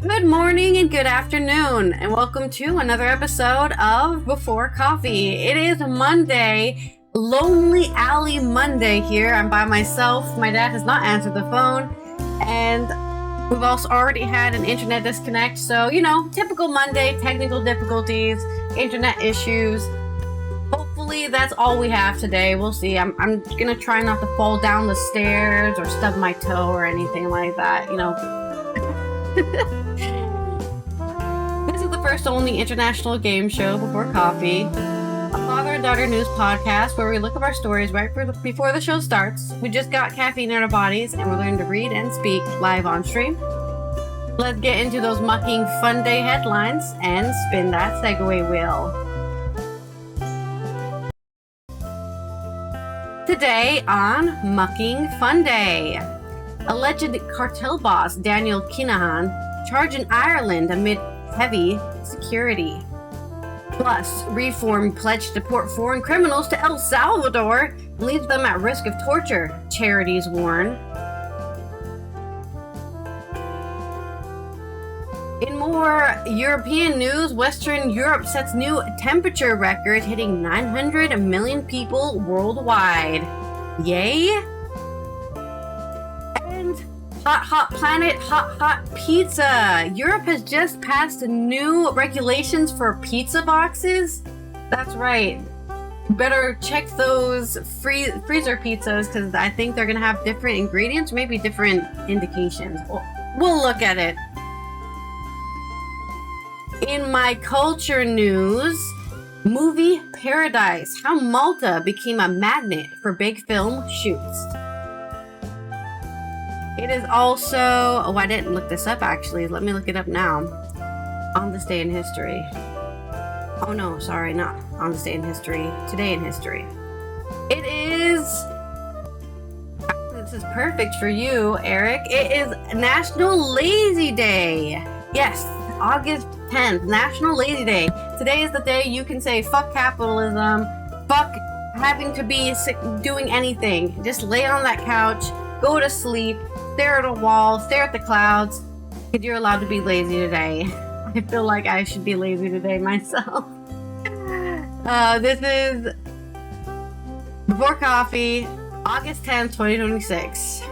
Good morning and good afternoon, and welcome to another episode of Before Coffee. It is Monday, Lonely Alley Monday here. I'm by myself. My dad has not answered the phone, and we've also already had an internet disconnect. So, typical Monday, technical difficulties, internet issues. Hopefully that's all we have today. We'll see. I'm gonna try not to fall down the stairs or stub my toe or anything like that, This is the first only international game show Before Coffee, a father and daughter news podcast where we look up our stories right before the show starts. We just got caffeine in our bodies and we're learning to read and speak live on stream. Let's get into those mucking fun day headlines and spin that segue wheel. Today on Mucking Fun Day, alleged cartel boss Daniel Kinahan charged in Ireland amid heavy security. Plus, reform pledge to deport foreign criminals to El Salvador leaves them at risk of torture, charities warn. In more European news, Western Europe sets new temperature record, hitting 900 million people worldwide. Yay! And hot planet, hot pizza. Europe has just passed new regulations for pizza boxes. That's right. Better check those freezer pizzas because I think they're gonna have different ingredients, maybe different indications. We'll look at it. In my culture news, movie paradise. How Malta became a magnet for big film shoots. It is also, I didn't look this up actually. Let me look it up now. On this day in history. Oh no, sorry, not on this day in history. Today in history. It is, this is perfect for you, Eric. It is National Lazy Day. Yes, August 10th, National Lazy Day. Today is the day you can say fuck capitalism, fuck having to be doing anything. Just lay on that couch, go to sleep, stare at a wall, stare at the clouds, because you're allowed to be lazy today. I feel like I should be lazy today myself. This is Before Coffee, August 10th, 2026.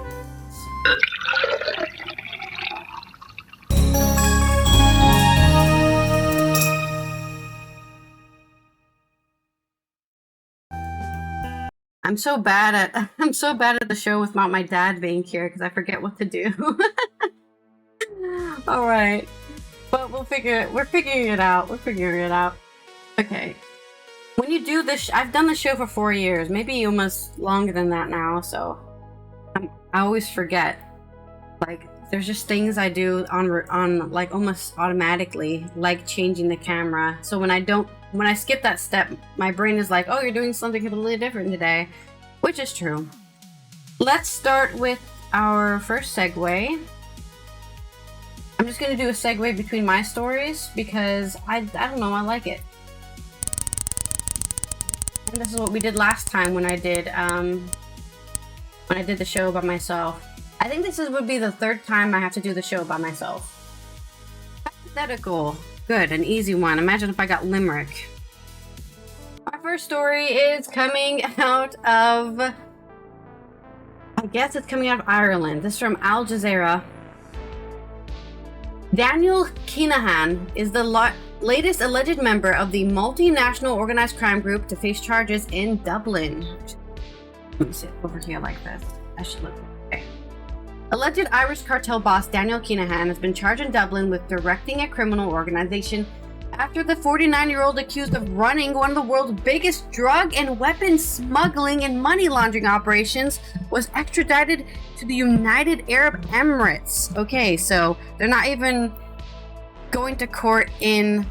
I'm so bad at the show without my dad being here because I forget what to do. All right, but we're figuring it out. Okay, when you do this, I've done the show for 4 years, maybe almost longer than that now. So I always forget. Like, there's just things I do on like almost automatically, like changing the camera. So when I skip that step, my brain is like, oh, you're doing something completely different today, which is true. Let's start with our first segue. I'm just going to do a segue between my stories because I don't know, I like it. And this is what we did last time when I did the show by myself. I think this would be the third time I have to do the show by myself. Hypothetical. Good, an easy one. Imagine if I got limerick. My first story is coming out of, I guess it's coming out of Ireland. This is from Al Jazeera. Daniel Kinahan is the latest alleged member of the multinational organized crime group to face charges in Dublin. Let me sit over here like this. I should look. Okay. Alleged Irish cartel boss Daniel Kinahan has been charged in Dublin with directing a criminal organization after the 49-year-old accused of running one of the world's biggest drug and weapons smuggling and money laundering operations was extradited to the United Arab Emirates. Okay, so they're not even going to court in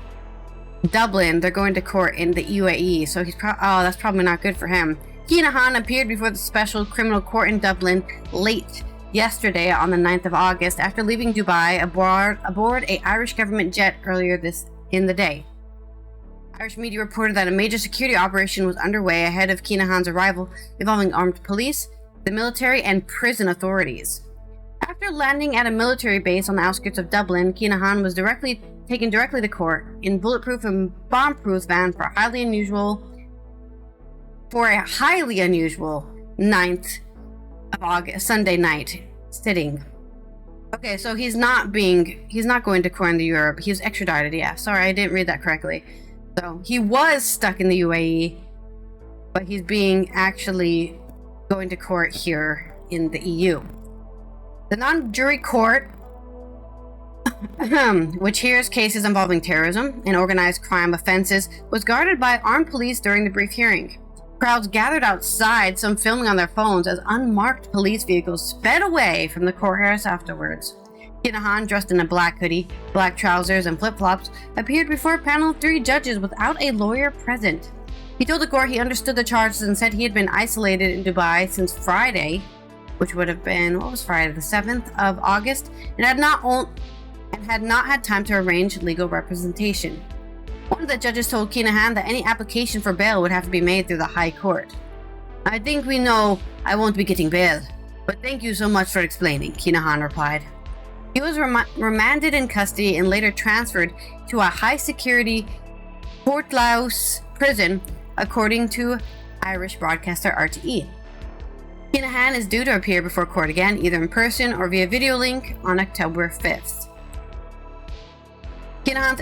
Dublin, they're going to court in the UAE. So that's probably not good for him. Kinahan appeared before the special criminal court in Dublin late yesterday on the 9th of August after leaving Dubai aboard a Irish government jet earlier in the day. Irish media reported that a major security operation was underway ahead of Kinahan's arrival, involving armed police, the military, and prison authorities. After landing at a military base on the outskirts of Dublin, Kinahan was taken directly to court in bulletproof and bomb-proof van for a highly unusual 9th of August, Sunday night sitting. Okay, so he's not going to court in Europe. He was extradited. Yeah, sorry, I didn't read that correctly. So he was stuck in the UAE, but he's actually going to court here in the EU. The non-jury court, which hears cases involving terrorism and organized crime offenses, was guarded by armed police during the brief hearing. Crowds gathered outside, some filming on their phones, as unmarked police vehicles sped away from the courthouse afterwards. Kinahan, dressed in a black hoodie, black trousers, and flip-flops, appeared before a panel of 3 judges without a lawyer present. He told the court he understood the charges and said he had been isolated in Dubai since Friday, which would have been, Friday, the 7th of August, and had not had time to arrange legal representation. One of the judges told Kinahan that any application for bail would have to be made through the High Court. "I think we know I won't be getting bail, but thank you so much for explaining," Kinahan replied. He was remanded in custody and later transferred to a high-security Portlaoise prison, according to Irish broadcaster RTE. Kinahan is due to appear before court again, either in person or via video link, on October 5th. Kinahan's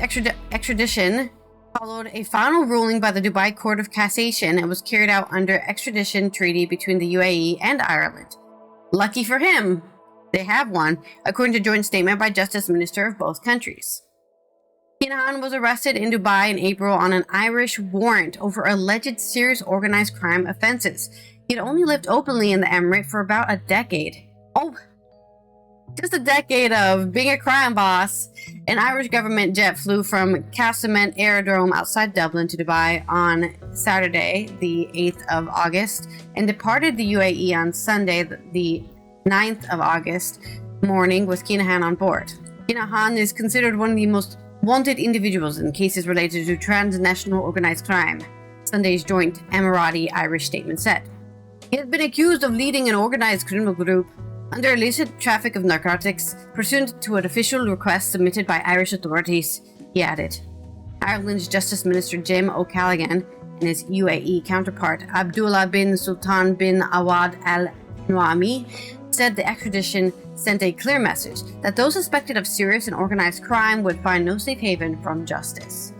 extradition followed a final ruling by the Dubai Court of Cassation and was carried out under extradition treaty between the UAE and Ireland. Lucky for him, they have one, according to joint statement by Justice Minister of both countries. Kinahan was arrested in Dubai in April on an Irish warrant over alleged serious organized crime offenses. He had only lived openly in the Emirate for about a decade. Just a decade of being a crime boss. An Irish government jet flew from Castlemaine Aerodrome outside Dublin to Dubai on Saturday, the 8th of August, and departed the UAE on Sunday, the 9th of August morning, with Kinahan on board. Kinahan is considered one of the most wanted individuals in cases related to transnational organized crime, Sunday's joint Emirati-Irish statement said. He has been accused of leading an organized criminal group under illicit traffic of narcotics, pursuant to an official request submitted by Irish authorities, he added. Ireland's Justice Minister Jim O'Callaghan and his UAE counterpart Abdullah bin Sultan bin Awad Al Nuami said the extradition sent a clear message that those suspected of serious and organized crime would find no safe haven from justice.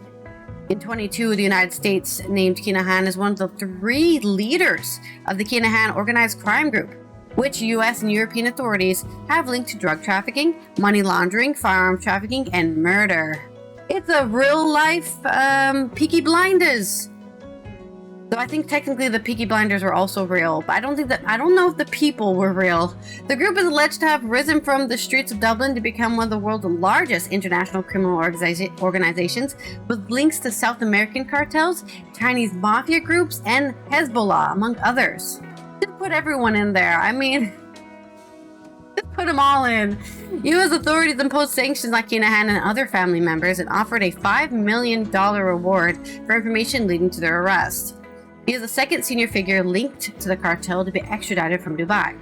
In 2022, the United States named Kinahan as one of the 3 leaders of the Kinahan organized crime group, which U.S. and European authorities have linked to drug trafficking, money laundering, firearm trafficking, and murder. It's a real-life Peaky Blinders. So I think technically the Peaky Blinders were also real, but I don't know if the people were real. The group is alleged to have risen from the streets of Dublin to become one of the world's largest international criminal organizations, with links to South American cartels, Chinese mafia groups, and Hezbollah, among others. Just put everyone in there. I mean, just put them all in. U.S. authorities imposed sanctions on Kinahan and other family members and offered a $5 million reward for information leading to their arrest. He is the second senior figure linked to the cartel to be extradited from Dubai.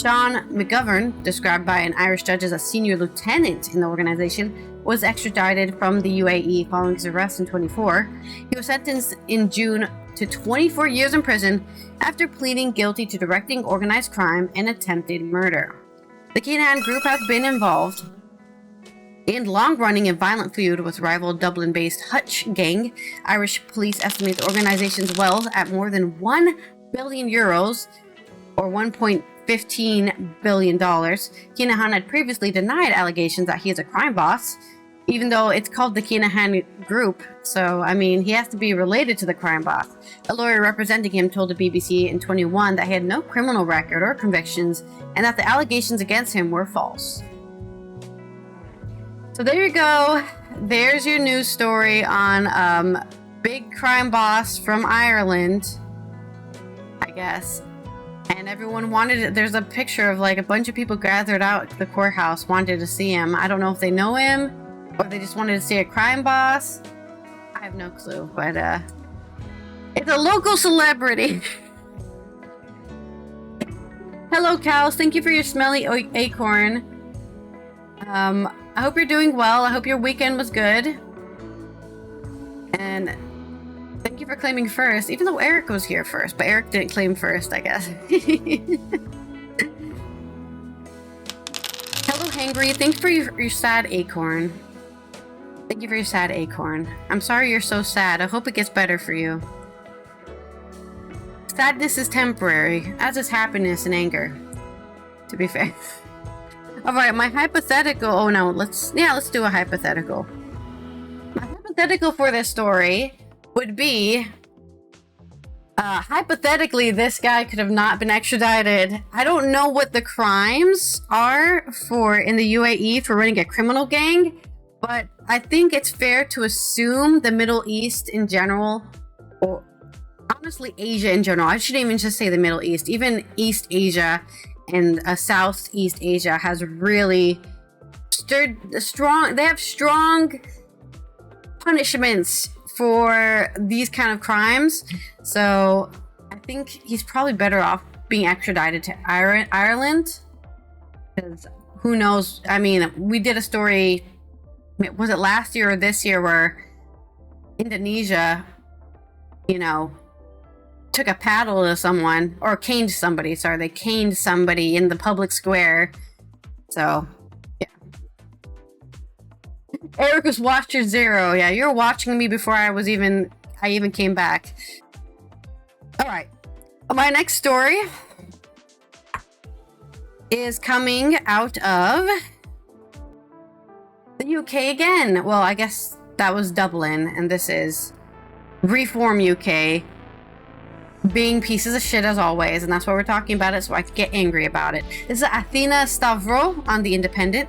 Sean McGovern, described by an Irish judge as a senior lieutenant in the organization, was extradited from the UAE following his arrest in 2024. He was sentenced in June to 24 years in prison after pleading guilty to directing organized crime and attempted murder. The Kinahan group has been involved in long-running and violent feud with rival Dublin-based Hutch gang. Irish police estimate the organization's wealth at more than €1 billion, or $1.15 billion. Kinahan had previously denied allegations that he is a crime boss, even though it's called the Kinahan Group, so, I mean, he has to be related to the crime boss. A lawyer representing him told the BBC in 2021 that he had no criminal record or convictions, and that the allegations against him were false. So there you go. There's your news story on big crime boss from Ireland, I guess. And everyone wanted it. There's a picture of like a bunch of people gathered out at the courthouse, wanted to see him. I don't know if they know him or they just wanted to see a crime boss. I have no clue, but it's a local celebrity. Hello, cows. Thank you for your smelly acorn. I hope you're doing well. I hope your weekend was good. And thank you for claiming first, even though Eric was here first, but Eric didn't claim first, I guess. Hello, Hangry. Thanks for your sad acorn. Thank you for your sad acorn. I'm sorry you're so sad. I hope it gets better for you. Sadness is temporary, as is happiness and anger, to be fair. Alright, my hypothetical... Oh no, let's do a hypothetical. My hypothetical for this story would be... hypothetically, this guy could have not been extradited. I don't know what the crimes are in the UAE for running a criminal gang, but I think it's fair to assume the Middle East in general, or honestly Asia in general, I shouldn't even just say the Middle East, even East Asia and Southeast Asia has really they have strong punishments for these kind of crimes. So I think he's probably better off being extradited to Ireland, because who knows? I mean, we did a story, was it last year or this year, where Indonesia, took a paddle to someone, or caned somebody. Sorry, they caned somebody in the public square. So, yeah. Eric was Watcher Zero. Yeah, you're watching me before I even came back. All right. My next story is coming out of the UK again. Well, I guess that was Dublin, and this is Reform UK. Being pieces of shit as always, and that's why we're talking about it, so I could get angry about it. This is Athena Stavro on The Independent.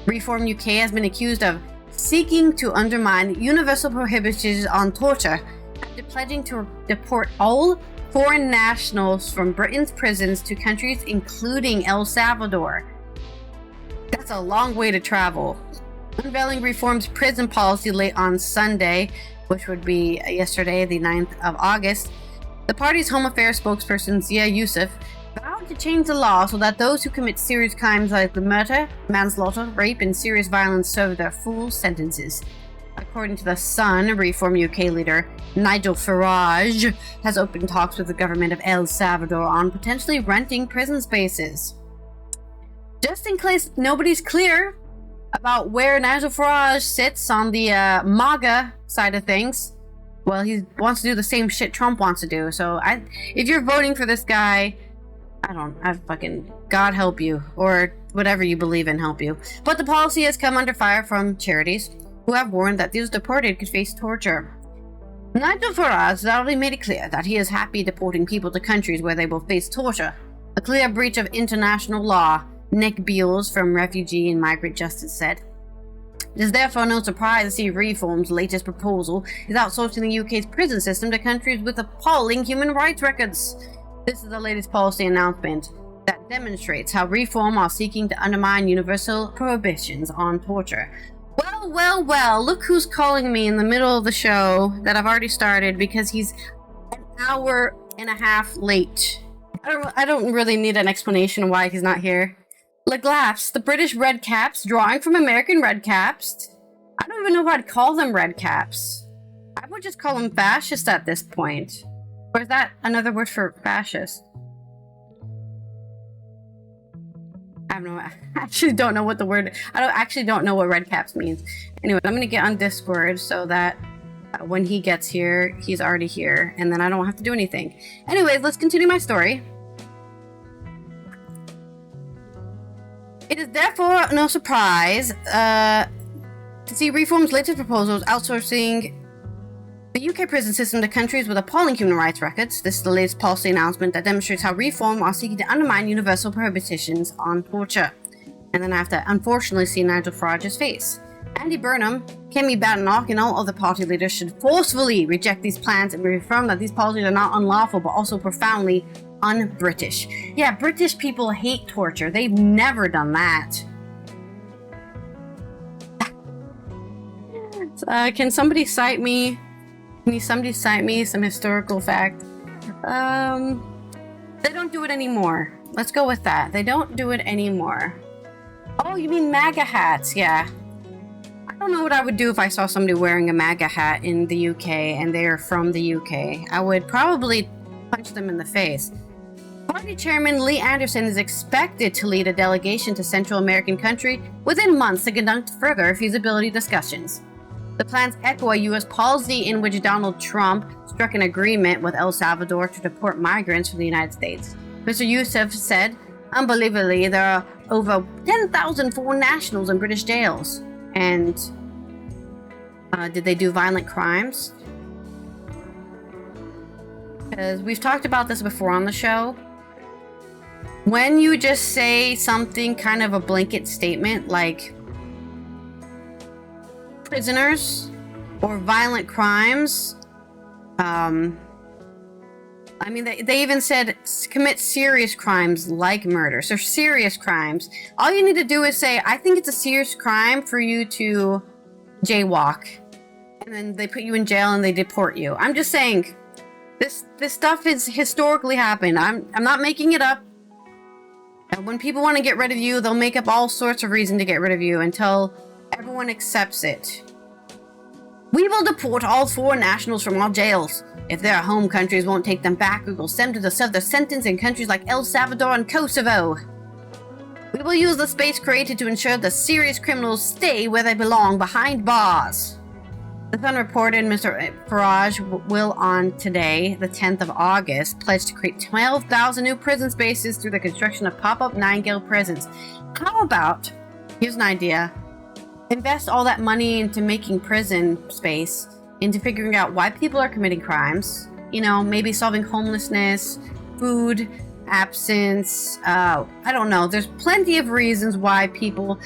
Reform UK has been accused of seeking to undermine universal prohibitions on torture after pledging to deport all foreign nationals from Britain's prisons to countries including El Salvador. That's a long way to travel. Unveiling Reform's prison policy late on Sunday, which would be yesterday, the 9th of August, the party's Home Affairs spokesperson Zia Youssef vowed to change the law so that those who commit serious crimes like murder, manslaughter, rape, and serious violence serve their full sentences. According to The Sun, Reform UK leader Nigel Farage has opened talks with the government of El Salvador on potentially renting prison spaces. Just in case nobody's clear about where Nigel Farage sits on the MAGA side of things, well, he wants to do the same shit Trump wants to do. So if you're voting for this guy, God help you, or whatever you believe in help you. But the policy has come under fire from charities who have warned that those deported could face torture. Nigel Farage already made it clear that he is happy deporting people to countries where they will face torture, a clear breach of international law, Nick Beals from Refugee and Migrant Justice said. It is therefore no surprise to see Reform's latest proposal is outsourcing the UK's prison system to countries with appalling human rights records. This is the latest policy announcement that demonstrates how Reform are seeking to undermine universal prohibitions on torture. Well, look who's calling me in the middle of the show that I've already started because he's an hour and a half late. I don't really need an explanation why he's not here. Leglaps, the British Red Caps, drawing from American Red Caps. I don't even know if I'd call them Red Caps. I would just call them fascist at this point. Or is that another word for fascist? I actually don't know what the word... I don't know what Red Caps means. Anyway, I'm going to get on Discord so that when he gets here, he's already here. And then I don't have to do anything. Anyways, let's continue my story. It is therefore no surprise to see Reform's latest proposals outsourcing the UK prison system to countries with appalling human rights records. This is the latest policy announcement that demonstrates how Reform are seeking to undermine universal prohibitions on torture. And then I have to unfortunately see Nigel Farage's face. Andy Burnham, Kemi Badenoch, and all other party leaders should forcefully reject these plans and reaffirm that these policies are not unlawful but also profoundly un-British. Yeah, British people hate torture. They've never done that. Can somebody cite me some historical fact? They don't do it anymore. Let's go with that. They don't do it anymore. Oh, you mean MAGA hats? Yeah. I don't know what I would do if I saw somebody wearing a MAGA hat in the UK and they're from the UK. I would probably punch them in the face. Party chairman Lee Anderson is expected to lead a delegation to Central American country within months to conduct further feasibility discussions. The plans echo a U.S. policy in which Donald Trump struck an agreement with El Salvador to deport migrants from the United States. Mr. Youssef said, unbelievably, there are over 10,000 foreign nationals in British jails. And did they do violent crimes? Because we've talked about this before on the show. When you just say something kind of a blanket statement like prisoners or violent crimes, I mean, they even said commit serious crimes like murder. So serious crimes. All you need to do is say, I think it's a serious crime for you to jaywalk. And then they put you in jail and they deport you. I'm just saying, this stuff has historically happened. I'm not making it up. And when people want to get rid of you, they'll make up all sorts of reason to get rid of you until everyone accepts it. We will deport all foreign nationals from our jails. If their home countries won't take them back, we will send them to serve their sentence in countries like El Salvador and Kosovo. We will use the space created to ensure the serious criminals stay where they belong, behind bars. The Sun reported Mr. Farage will on today, the 10th of August, pledge to create 12,000 new prison spaces through the construction of pop-up Nightingale prisons. How about, here's an idea, invest all that money into making prison space, into figuring out why people are committing crimes, maybe solving homelessness, food, absence, I don't know. There's plenty of reasons why people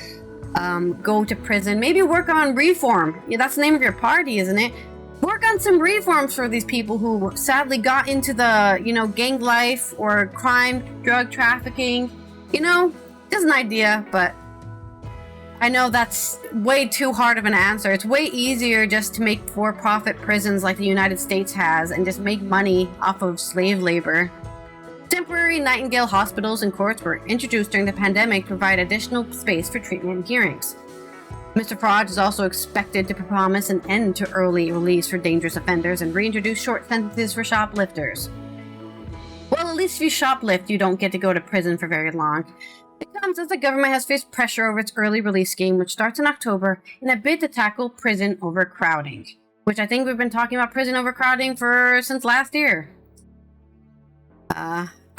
go to prison. Maybe work on reform. Yeah, that's the name of your party, isn't it? Work on some reforms for these people who sadly got into the, gang life or crime, drug trafficking. Just an idea, but I know that's way too hard of an answer. It's way easier just to make for-profit prisons like the United States has and just make money off of slave labor. Temporary Nightingale hospitals and courts were introduced during the pandemic to provide additional space for treatment and hearings. Mr. Farage is also expected to promise an end to early release for dangerous offenders and reintroduce short sentences for shoplifters. Well, at least if you shoplift, you don't get to go to prison for very long. It comes as the government has faced pressure over its early release scheme, which starts in October, in a bid to tackle prison overcrowding, which I think we've been talking about prison overcrowding since last year.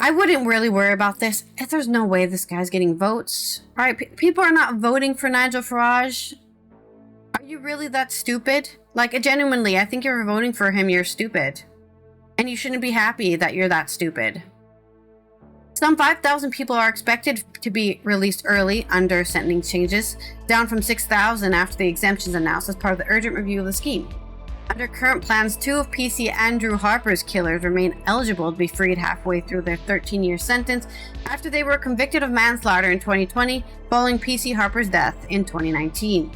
I wouldn't really worry about this if there's no way this guy's getting votes. Alright, people are not voting for Nigel Farage. Are you really that stupid? Like, genuinely, I think if you're voting for him, you're stupid. And you shouldn't be happy that you're that stupid. Some 5,000 people are expected to be released early under sentencing changes, down from 6,000 after the exemptions announced as part of the urgent review of the scheme. Under current plans, 2 of PC Andrew Harper's killers remain eligible to be freed halfway through their 13-year sentence after they were convicted of manslaughter in 2020 following PC Harper's death in 2019.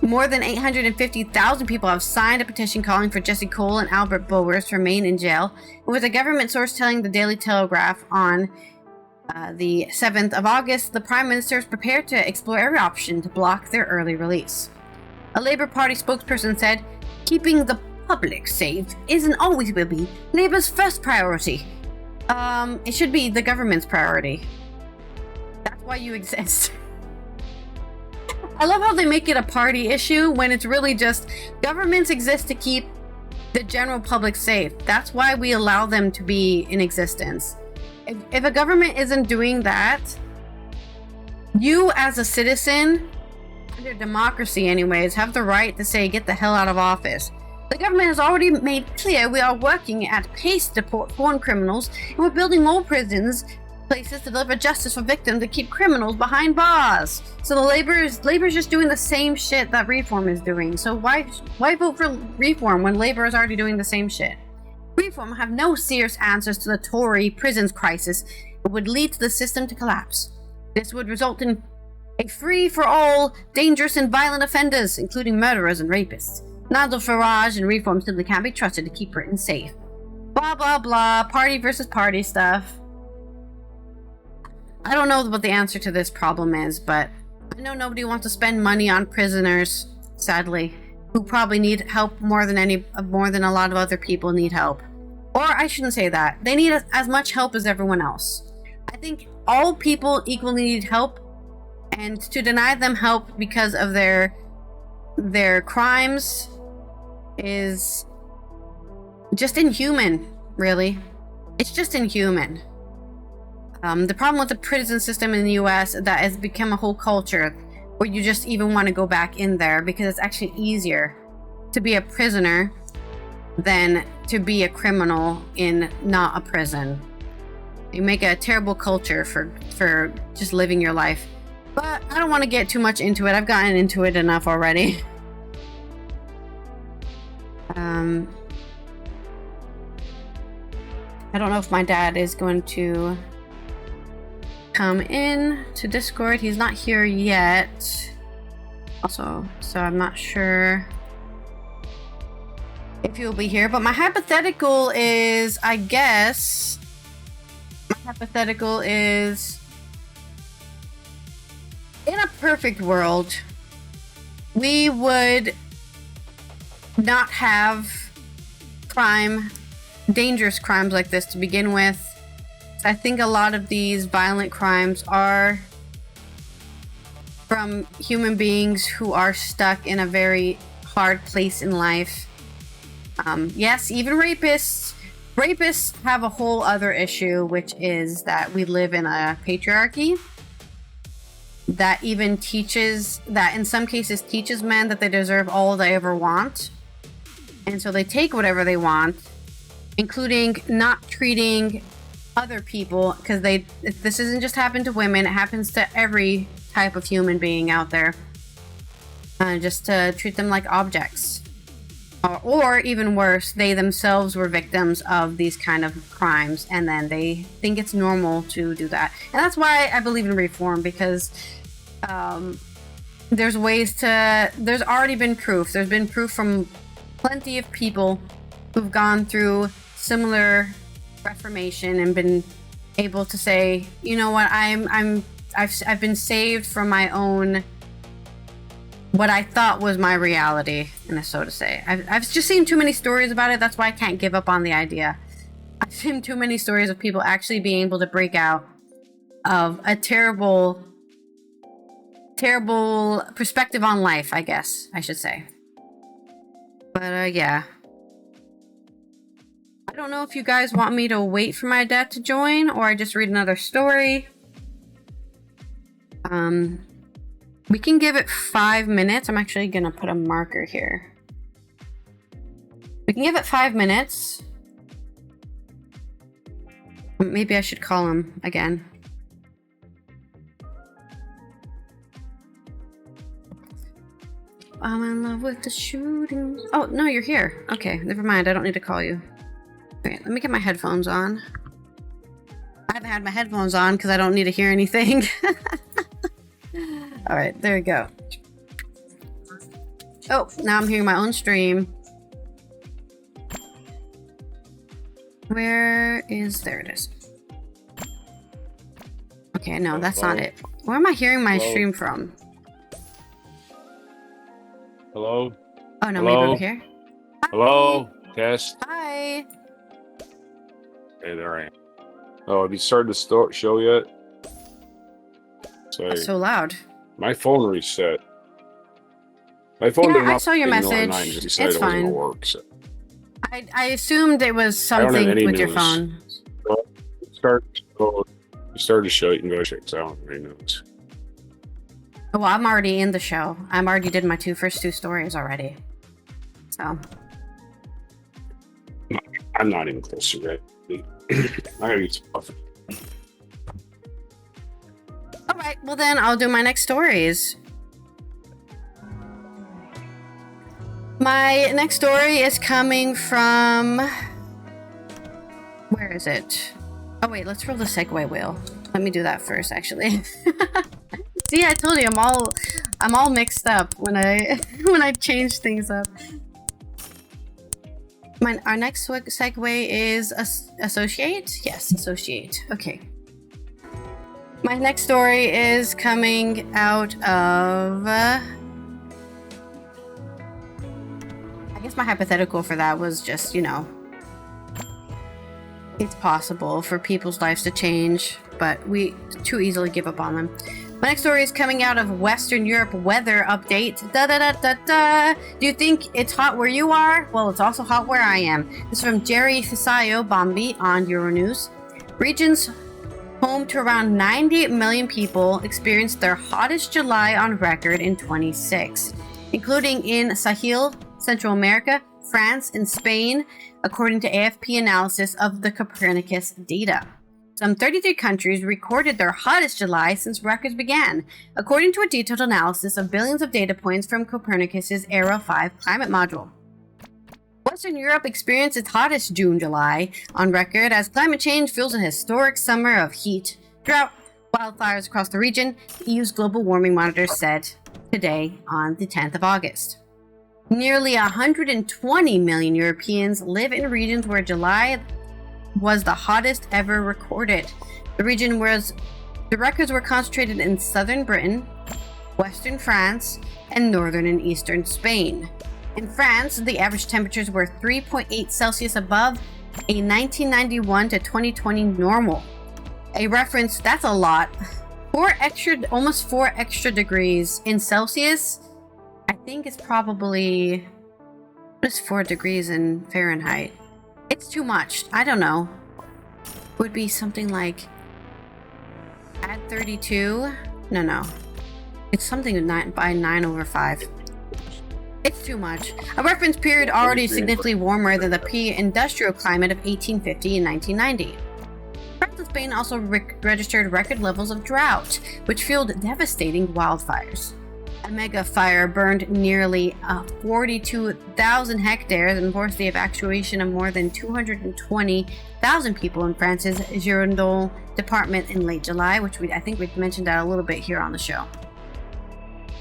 More than 850,000 people have signed a petition calling for Jesse Cole and Albert Bowers to remain in jail, with a government source telling the Daily Telegraph on the 7th of August the Prime Minister is prepared to explore every option to block their early release. A Labour Party spokesperson said, "Keeping the public safe is and always will be Labour's first priority. It should be the government's priority. That's why you exist." I love how they make it a party issue when it's really just governments exist to keep the general public safe. That's why we allow them to be in existence. If a government isn't doing that, you as a citizen, under democracy anyways, have the right to say, get the hell out of office. The government has already made clear we are working at pace to deport foreign criminals, and we're building more places to deliver justice for victims to keep criminals behind bars. So the Labor's just doing the same shit that Reform is doing. So why vote for Reform when Labor is already doing the same shit? Reform have no serious answers to the Tory prisons crisis. It would lead to the system to collapse. This would result in a free-for-all dangerous and violent offenders, including murderers and rapists. Nigel Farage and Reform simply can't be trusted to keep Britain safe. Blah, blah, blah. Party versus party stuff. I don't know what the answer to this problem is, but I know nobody wants to spend money on prisoners, sadly, who probably need help more than a lot of other people need help. Or I shouldn't say that. They need as much help as everyone else. I think all people equally need help, and to deny them help because of their crimes is just inhuman, really. It's just inhuman. The problem with the prison system in the US that has become a whole culture where you just even want to go back in there because it's actually easier to be a prisoner than to be a criminal in not a prison. You make a terrible culture for just living your life. But I don't want to get too much into it. I've gotten into it enough already. I don't know if my dad is going to come in to Discord. He's not here yet. Also, so I'm not sure if he'll be here. But my hypothetical is, I guess, in a perfect world, we would not have dangerous crimes like this to begin with. I think a lot of these violent crimes are from human beings who are stuck in a very hard place in life. Yes, even rapists. Rapists have a whole other issue, which is that we live in a patriarchy that even teaches, that in some cases teaches men that they deserve all they ever want. And so they take whatever they want, including not treating other people, because this doesn't just happen to women, it happens to every type of human being out there. Just to treat them like objects. Or even worse, they themselves were victims of these kind of crimes, and then they think it's normal to do that. And that's why I believe in reform, because there's already been proof. There's been proof from plenty of people who've gone through similar reformation and been able to say, you know what, I've been saved from my own, what I thought was my reality, and so to say. I've just seen too many stories about it. That's why I can't give up on the idea. I've seen too many stories of people actually being able to break out of a terrible perspective on life, I guess I should say. But yeah. I don't know if you guys want me to wait for my dad to join or I just read another story. We can give it 5 minutes. I'm actually gonna put a marker here. We can give it 5 minutes. Maybe I should call him again. I'm in love with the shooting. Oh, no, you're here. Okay, never mind. I don't need to call you. Okay, let me get my headphones on. I haven't had my headphones on because I don't need to hear anything. All right, there we go. Oh, now I'm hearing my own stream. There it is. Okay, no, that's not it. Where am I hearing my stream from? Hello? Oh, no, maybe over here. Hello? Test. Hi. Hey, there I am. Oh, have you started the show yet? Sorry. That's so loud. My phone reset. My phone didn't. I saw your message. It's fine. Work, so. I assumed it was something with your phone. You start the show, you can go check it out. Any news. Well, I'm already in the show. I'm already did my first two stories already. So. I'm not even close to ready. I gotta get some coffee. All right, well then I'll do my next stories. My next story is coming from... Where is it? Oh wait, let's roll the segue wheel. Let me do that first, actually. See, I told you I'm all mixed up when I change things up. Our next segue is associate? Yes, associate. Okay. My next story is coming out of... I guess my hypothetical for that was just, you know, it's possible for people's lives to change, but we too easily give up on them. My next story is coming out of Western Europe weather update. Do you think it's hot where you are? Well, it's also hot where I am. This is from Jerry Fisayo Bombi on Euronews. Regions home to around 98 million people experienced their hottest July on record in 26, including in Sahel, Central America, France, and Spain, according to AFP analysis of the Copernicus data. Some 33 countries recorded their hottest July since records began, according to a detailed analysis of billions of data points from Copernicus's Era 5 climate module. Western Europe experienced its hottest June-July on record as climate change fuels a historic summer of heat, drought, wildfires across the region, the EU's global warming monitor said today on the 10th of August. Nearly 120 million Europeans live in regions where July was the hottest ever recorded. The records were concentrated in southern Britain, western France, and northern and eastern Spain. In France, the average temperatures were 3.8 Celsius above a 1991 to 2020 normal. A reference, that's a lot. Almost 4 extra degrees in Celsius. I think it's probably just 4 degrees in Fahrenheit. It's too much. I don't know. Would be something like add 32. No. It's something by 9 over 5. It's too much. A reference period already significantly warmer than the pre-industrial climate of 1850 and 1990. France and Spain also registered record levels of drought, which fueled devastating wildfires. A mega fire burned nearly 42,000 hectares and forced the evacuation of more than 220,000 people in France's Gironde department in late July, which I think we mentioned that a little bit here on the show.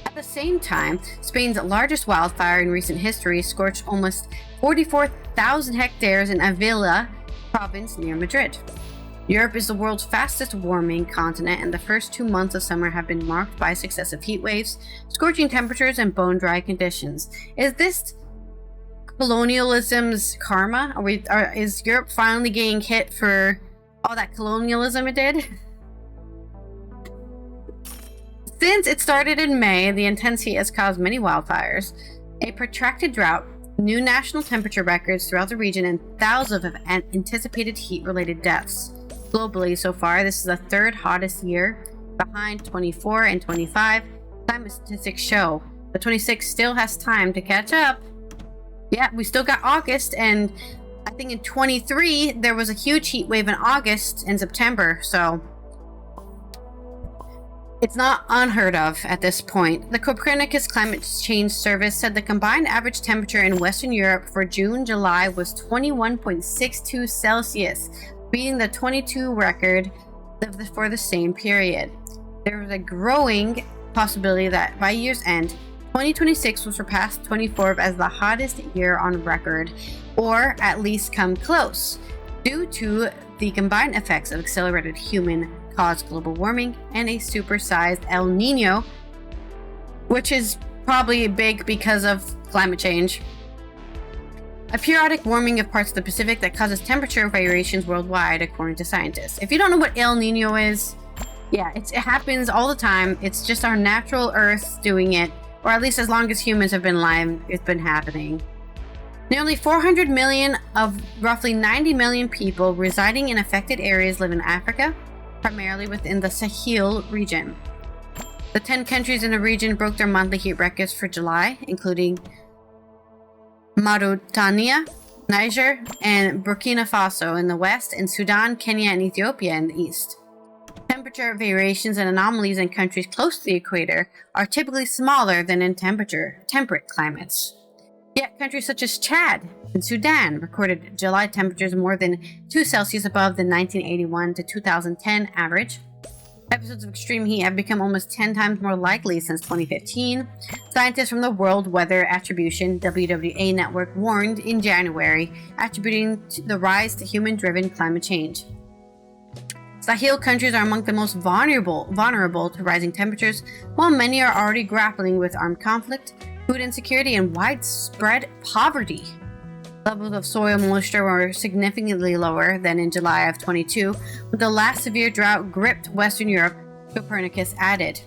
At the same time, Spain's largest wildfire in recent history scorched almost 44,000 hectares in Avila province near Madrid. Europe is the world's fastest warming continent, and the first 2 months of summer have been marked by successive heat waves, scorching temperatures, and bone-dry conditions. Is this colonialism's karma? Is Europe finally getting hit for all that colonialism it did? Since it started in May, the intense heat has caused many wildfires, a protracted drought, new national temperature records throughout the region, and thousands of anticipated heat-related deaths. Globally, so far, this is the third hottest year, behind 24 and 25. Climate statistics show, but 26 still has time to catch up. Yeah, we still got August, and I think in 23 there was a huge heat wave in August and September, so it's not unheard of at this point. The Copernicus Climate Change Service said the combined average temperature in Western Europe for June-July was 21.62 Celsius, beating the 22 record for the same period. There was a growing possibility that by year's end, 2026 will surpass 24 as the hottest year on record, or at least come close, due to the combined effects of accelerated human-caused global warming and a supersized El Nino, which is probably big because of climate change. A periodic warming of parts of the Pacific that causes temperature variations worldwide, according to scientists. If you don't know what El Nino is, yeah, it happens all the time. It's just our natural Earth doing it, or at least as long as humans have been alive, it's been happening. Nearly 400 million of roughly 90 million people residing in affected areas live in Africa, primarily within the Sahel region. The 10 countries in the region broke their monthly heat records for July, including Mauritania, Niger, and Burkina Faso in the west, and Sudan, Kenya, and Ethiopia in the east. Temperature variations and anomalies in countries close to the equator are typically smaller than in temperate climates. Yet countries such as Chad and Sudan recorded July temperatures more than 2 Celsius above the 1981 to 2010 average. Episodes of extreme heat have become almost 10 times more likely since 2015. Scientists from the World Weather Attribution (WWA) network warned in January, attributing the rise to human-driven climate change. Sahel countries are among the most vulnerable to rising temperatures, while many are already grappling with armed conflict, food insecurity, and widespread poverty. Levels of soil moisture were significantly lower than in July of 22, when the last severe drought gripped Western Europe, Copernicus added.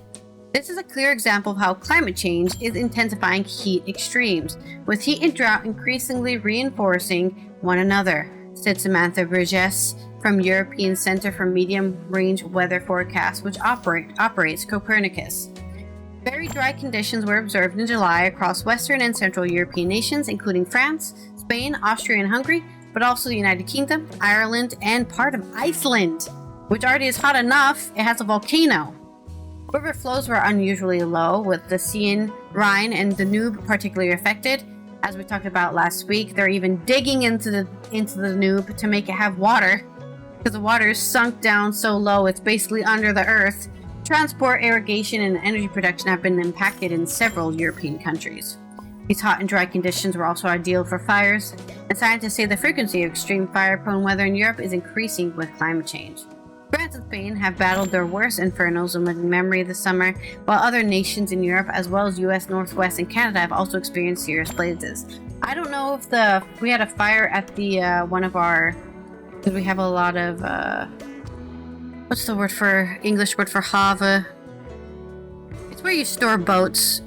This is a clear example of how climate change is intensifying heat extremes, with heat and drought increasingly reinforcing one another, said Samantha Burgess from European Center for Medium-Range Weather Forecasts, which operates Copernicus. Very dry conditions were observed in July across Western and Central European nations, including France, Spain, Austria, and Hungary, but also the United Kingdom, Ireland, and part of Iceland, which already is hot enough. It has a volcano. River flows were unusually low, with the Seine, Rhine, and Danube particularly affected. As we talked about last week, they're even digging into the Danube to make it have water, because the water is sunk down so low it's basically under the earth. Transport, irrigation, and energy production have been impacted in several European countries. These hot and dry conditions were also ideal for fires, and scientists say the frequency of extreme fire-prone weather in Europe is increasing with climate change. France and Spain have battled their worst infernos in living memory this summer, while other nations in Europe, as well as U.S. Northwest and Canada, have also experienced serious blazes. I don't know if we had a fire at the one of our, because we have a lot of what's the word for English word for haven? It's where you store boats,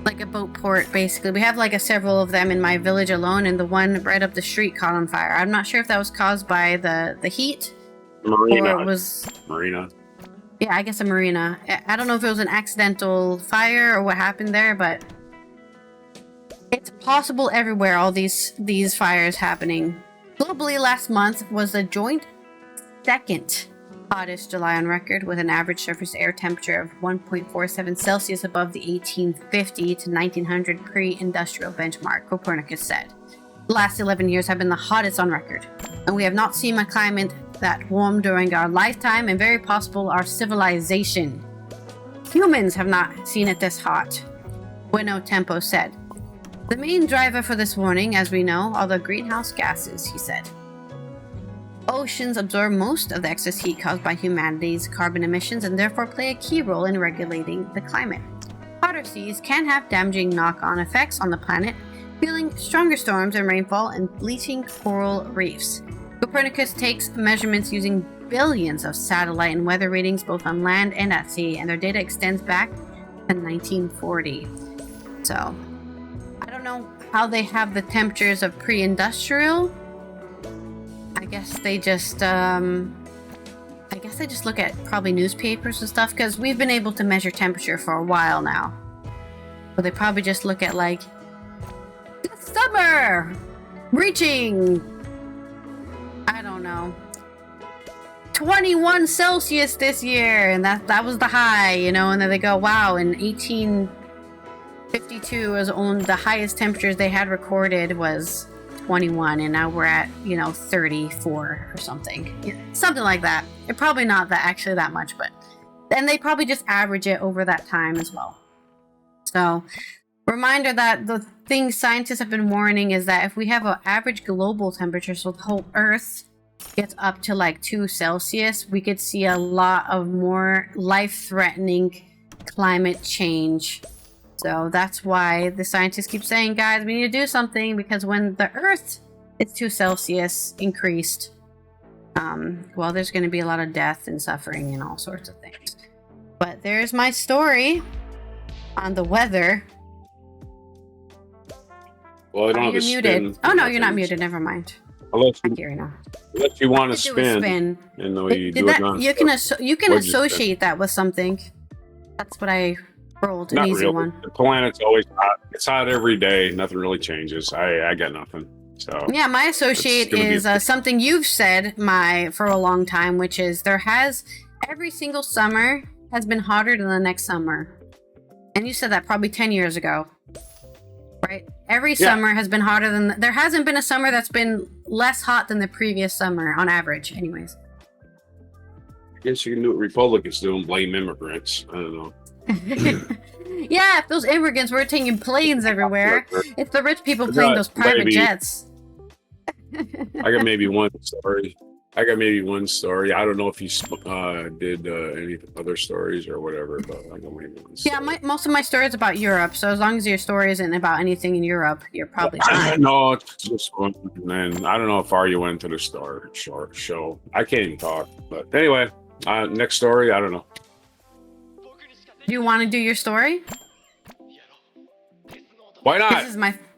like a boat port, basically. We have like several of them in my village alone, and the one right up the street caught on fire. I'm not sure if that was caused by the heat. Marina. Or it was Marina. Yeah, I guess a marina. I don't know if it was an accidental fire or what happened there, but it's possible everywhere, all these fires happening. Globally, last month was the joint second hottest July on record, with an average surface air temperature of 1.47 Celsius above the 1850 to 1900 pre-industrial benchmark, Copernicus said. The last 11 years have been the hottest on record, and we have not seen a climate that warm during our lifetime, and very possible our civilization. Humans have not seen it this hot, Bueno Tempo said. The main driver for this warning, as we know, are the greenhouse gases, he said. Oceans absorb most of the excess heat caused by humanity's carbon emissions, and therefore play a key role in regulating the climate. Hotter seas can have damaging knock-on effects on the planet, fueling stronger storms and rainfall and bleaching coral reefs. Copernicus takes measurements using billions of satellite and weather readings both on land and at sea, and their data extends back to 1940. So, I don't know how they have the temperatures of pre-industrial. I guess they just look at probably newspapers and stuff, because we've been able to measure temperature for a while now. So they probably just look at like summer reaching, I don't know, 21 Celsius this year, and that was the high, and then they go, wow, in 1852 was only the highest temperatures they had recorded was 21, and now we're at 34 or something like that. It's probably not actually that much, but then they probably just average it over that time as well. So reminder that the thing scientists have been warning is that if we have an average global temperature, so the whole Earth gets up to like 2 Celsius, we could see a lot of more life-threatening climate change. So that's why the scientists keep saying, guys, we need to do something, because when the Earth is 2 Celsius increased, there's going to be a lot of death and suffering and all sorts of things. But there's my story on the weather. Well, I don't have a muted. Oh no, you're not muted. Never mind. Unless you want to spin. And though you do you can associate that with something. That's what I rolled. An easy one. The planet's always hot. It's hot every day. Nothing really changes. I got nothing. So yeah, my associate is something you've said for a long time, which is every single summer has been hotter than the next summer. And you said that probably 10 years ago, right? Every summer has been hotter than... There hasn't been a summer that's been less hot than the previous summer, on average, anyways. I guess you can do what Republicans do and blame immigrants. I don't know. Yeah, if those immigrants were taking planes everywhere, it's the rich people playing those private jets. I got maybe one story. I got maybe one story. I don't know if he did any other stories or whatever, but I got maybe one Yeah, most of my story is about Europe. So as long as your story isn't about anything in Europe, you're probably fine. No, it's just one. And I don't know how far you went to the short show. I can't even talk. But anyway, next story. I don't know. Do you want to do your story? Why not?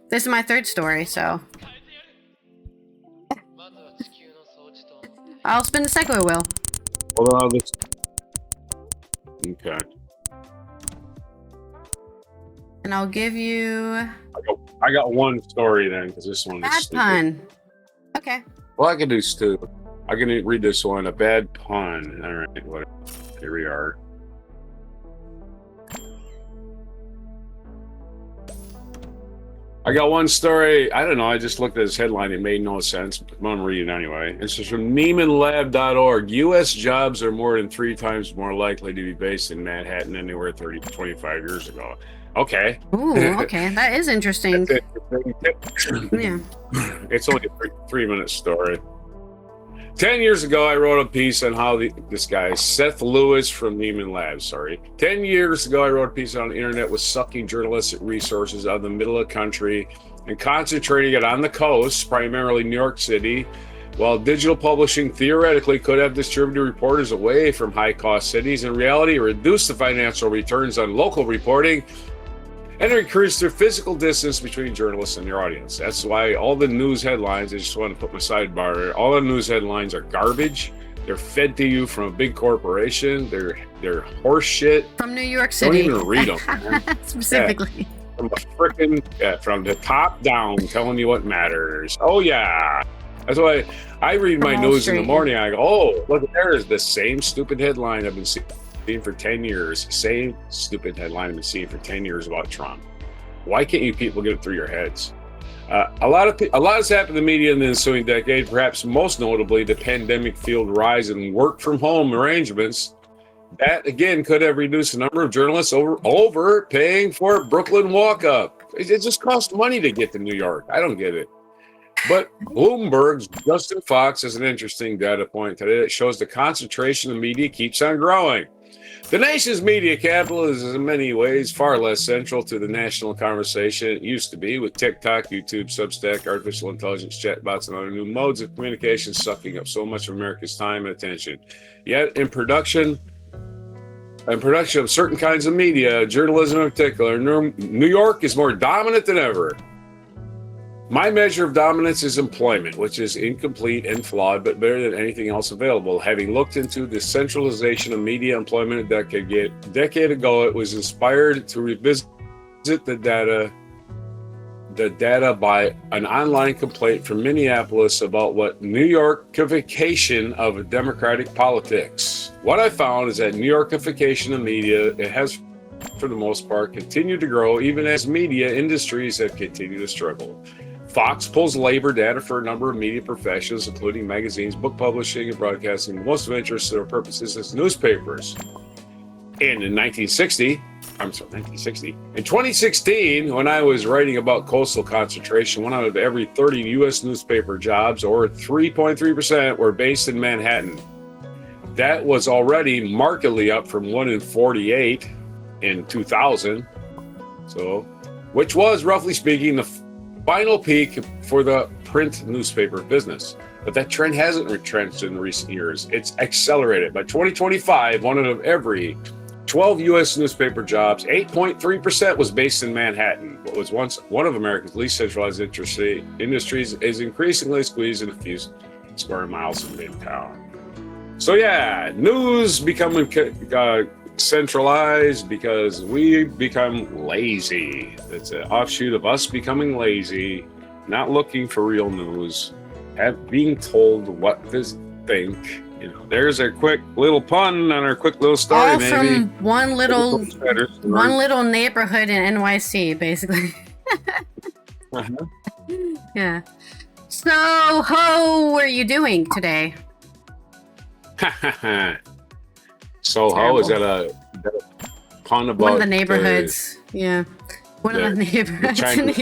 This is my third story, so I'll spin the Segway wheel. Hold on, okay. And I'll give you I got one story then, because this one is bad stupid. pun. Okay. Well, I can do two. I can read this one. A bad pun. All right, whatever. Here we are. I got one story. I don't know. I just looked at this headline. It made no sense. I'm going to read it anyway. This is from NeimanLab.org. U.S. jobs are more than 3 times more likely to be based in Manhattan than they were 30 to 25 years ago. Okay. Ooh, okay. That is interesting. Yeah. It's only a 3-minute story. 10 years ago, I wrote a piece on how this guy, Seth Lewis from Neiman Labs, 10 years ago, I wrote a piece on the internet was sucking journalistic resources out of the middle of the country and concentrating it on the coast, primarily New York City, while digital publishing theoretically could have distributed reporters away from high-cost cities. In reality, it reduced the financial returns on local reporting and increase their physical distance between journalists and their audience. That's why all the news headlines, I just want to put my sidebar there, all the news headlines are garbage. They're fed to you from a big corporation. They're horse shit. From New York City. Don't even read them, man. Specifically. Yeah, from the top down, telling you what matters. Oh, yeah. That's why I read my news in the morning. I go, oh, look, there is the same stupid headline I've been seeing for 10 years. Same stupid headline I've been seeing for 10 years about Trump. Why can't you people get it through your heads? A lot has happened in the media in the ensuing decade. Perhaps most notably, the pandemic-fueled rise in work-from-home arrangements. That again could have reduced the number of journalists over paying for a Brooklyn walk-up. It just costs money to get to New York. I don't get it. But Bloomberg's Justin Fox has an interesting data point today that shows the concentration of media keeps on growing. The nation's media capital is in many ways far less central to the national conversation it used to be, with TikTok, YouTube, Substack, artificial intelligence, chatbots, and other new modes of communication sucking up so much of America's time and attention. Yet in production of certain kinds of media, journalism in particular, New York is more dominant than ever. My measure of dominance is employment, which is incomplete and flawed, but better than anything else available. Having looked into the centralization of media employment a decade ago, it was inspired to revisit the data by an online complaint from Minneapolis about what New Yorkification of democratic politics. What I found is that New Yorkification of media, it has, for the most part, continued to grow, even as media industries have continued to struggle. Fox pulls labor data for a number of media professions, including magazines, book publishing, and broadcasting, most of interest to their purposes as newspapers. And in 2016, when I was writing about coastal concentration, 1 out of every 30 U.S. newspaper jobs, or 3.3%, were based in Manhattan. That was already markedly up from 1 in 48 in 2000. So, which was, roughly speaking, the final peak for the print newspaper business. But that trend hasn't retrenched in recent years. It's accelerated. By 2025, 1 out of every 12 U.S. newspaper jobs, 8.3%, was based in Manhattan. What was once one of America's least centralized industries is increasingly squeezed in a few square miles from Midtown. So yeah, news becoming centralized because we become lazy. It's an offshoot of us becoming lazy, not looking for real news, being told what to think. You know, there's a quick little pun on our quick little story. All maybe from one little neighborhood in NYC, basically. Uh-huh. Yeah. So, how were you doing today? Soho, is that a pun about one of the neighborhoods? Yeah, one of the neighborhoods. The Chinese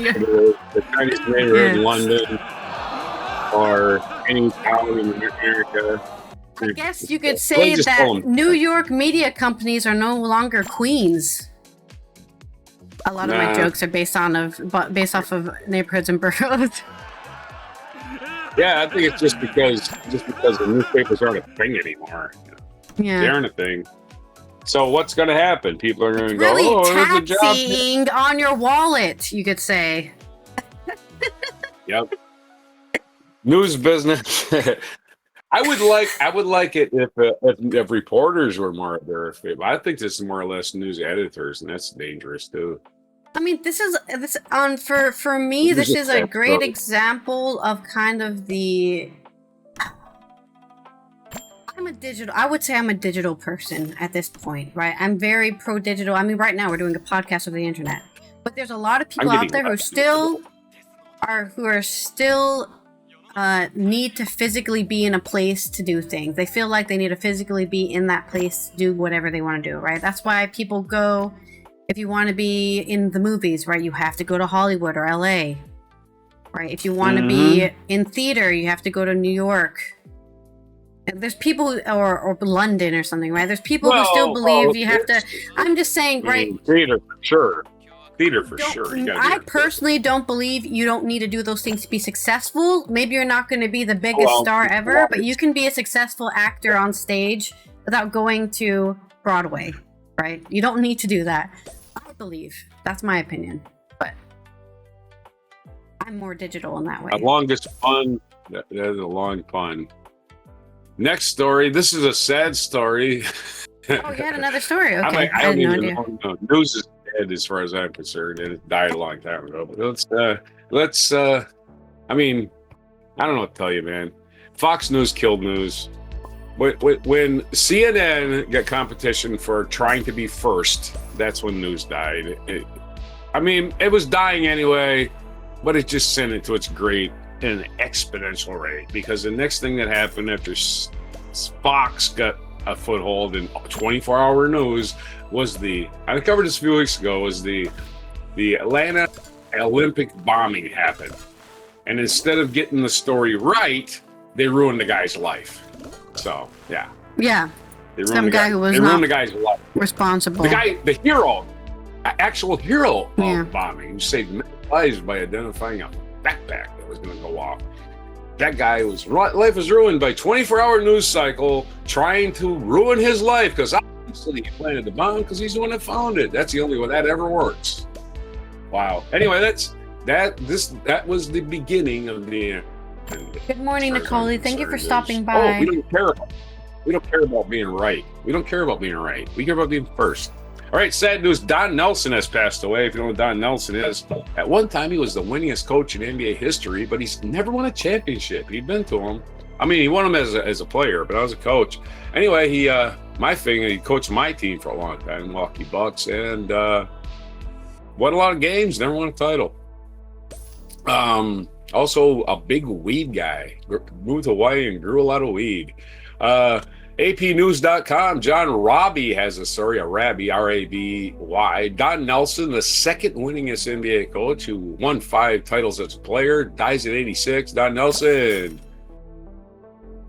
neighborhood in London, or any town in America. I guess you could say that New York media companies are no longer queens. A lot of my jokes are based off of neighborhoods and boroughs. Yeah, I think it's just because the newspapers aren't a thing anymore. Yeah, they aren't a thing. So what's going to happen? People are going to go, really taxing on your wallet, you could say. Yep. News business. I would like it if reporters were more there. I think this is more or less news editors, and that's dangerous too. I mean, for me, this is a great example of kind of the. I would say I'm a digital person at this point, right? I'm very pro digital. I mean, right now we're doing a podcast over the internet, but there's a lot of people out there who still need to physically be in a place to do things. They feel like they need to physically be in that place to do whatever they want to do, right? That's why people go, if you want to be in the movies, right, you have to go to Hollywood or LA, right? If you want to be in theater, you have to go to New York. There's people or London or something, right? There's people who still believe you have to. I'm just saying, right? Theater for sure. I personally don't believe you don't need to do those things to be successful. Maybe you're not going to be the biggest star ever, but you can be a successful actor on stage without going to Broadway, right? You don't need to do that. I believe. That's my opinion. But I'm more digital in that way. The longest pun. That is a long pun. Next story. This is a sad story. Oh, you had another story. Okay. I don't even know. News is dead as far as I'm concerned, and it died a long time ago. But let's. I mean, I don't know what to tell you, man. Fox News killed news. When CNN got competition for trying to be first, that's when news died. It was dying anyway, but it just sent it to its grave in an exponential rate, because the next thing that happened after Fox got a foothold in 24-hour news was I covered this a few weeks ago, was the Atlanta Olympic bombing happened. And instead of getting the story right, they ruined the guy's life. So, yeah. Yeah. Some guy who was not the guy's life. Responsible. The hero, actual hero of bombing, saved many lives by identifying a backpack that was going to go off. That guy life was ruined by 24-hour news cycle trying to ruin his life, because obviously he planted the bomb because he's the one that found it. That's the only way that ever works. Wow. Anyway, that was the beginning of the end. Good morning, Nicole. Thank you for stopping by. We don't care about being right. We don't care about being right. We care about being first. All right, sad news. Don Nelson has passed away. If you know what Don Nelson is, at one time he was the winningest coach in NBA history, but he's never won a championship. He'd been to them. I mean, he won them as a player, but I was a coach. Anyway, he coached my team for a long time, Milwaukee Bucks, and won a lot of games, never won a title. Also a big weed guy. Moved to Hawaii and grew a lot of weed. APnews.com, John Raby has a story, R-A-B-Y. Don Nelson, the second winningest NBA coach who won 5 titles as a player, dies at 86. Don Nelson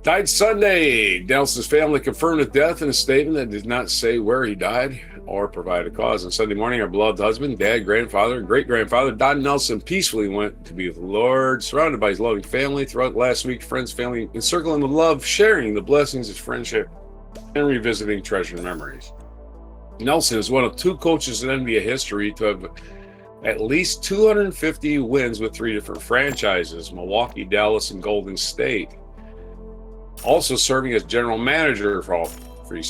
died Sunday. Nelson's family confirmed his death in a statement that did not say where he died or provide a cause. On Sunday morning, our beloved husband, dad, grandfather, and great-grandfather, Don Nelson, peacefully went to be with the Lord, surrounded by his loving family. Throughout last week, friends, family, encircling with love, sharing the blessings of friendship, and revisiting treasured memories. Nelson is one of 2 coaches in NBA history to have at least 250 wins with 3 different franchises, Milwaukee, Dallas, and Golden State. Also serving as general manager for all 3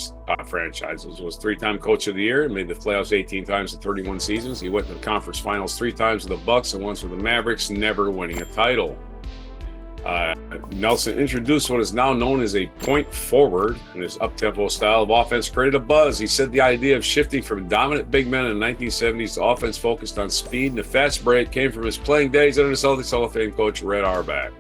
franchises, was 3-time coach of the year, made the playoffs 18 times in 31 seasons. He went to the conference finals 3 times with the Bucks and once with the Mavericks, never winning a title. Nelson introduced what is now known as a point forward, and his up-tempo style of offense created a buzz. He said the idea of shifting from dominant big men in the 1970s to offense focused on speed and a fast break came from his playing days under the Celtics Hall of Fame coach Red Auerbach.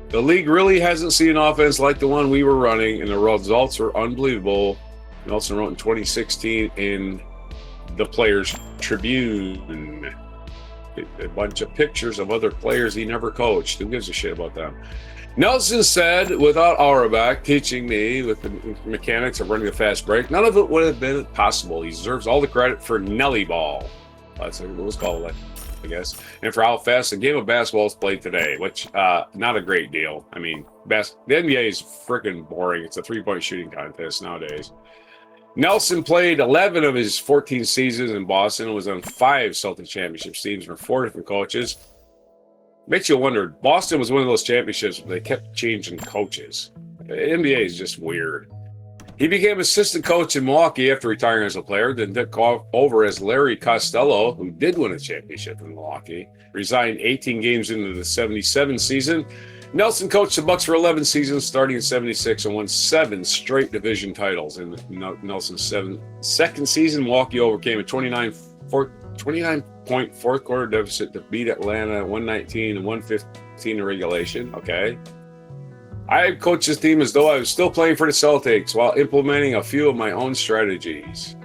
The league really hasn't seen an offense like the one we were running, and the results were unbelievable. Nelson wrote in 2016 in the Players Tribune. A bunch of pictures of other players he never coached. Who gives a shit about them? Nelson said, without Auerbach teaching me with the mechanics of running a fast break, none of it would have been possible. He deserves all the credit for Nelly ball. That's what it was called, I guess. And for how fast the game of basketball is played today, which not a great deal. I mean, the NBA is freaking boring. It's a three-point shooting contest nowadays. Nelson played 11 of his 14 seasons in Boston and was on 5 Celtic championship teams from 4 different coaches. Makes you wonder, Boston was one of those championships where they kept changing coaches. The NBA is just weird. He became assistant coach in Milwaukee after retiring as a player, then took over as Larry Costello, who did win a championship in Milwaukee, resigned 18 games into the 77 season. Nelson coached the Bucks for 11 seasons, starting in 76, and won 7 straight division titles. In Nelson's second season, Milwaukee overcame a 29-point fourth quarter deficit to beat Atlanta 119 and 115 in regulation. Okay. I coached this team as though I was still playing for the Celtics while implementing a few of my own strategies.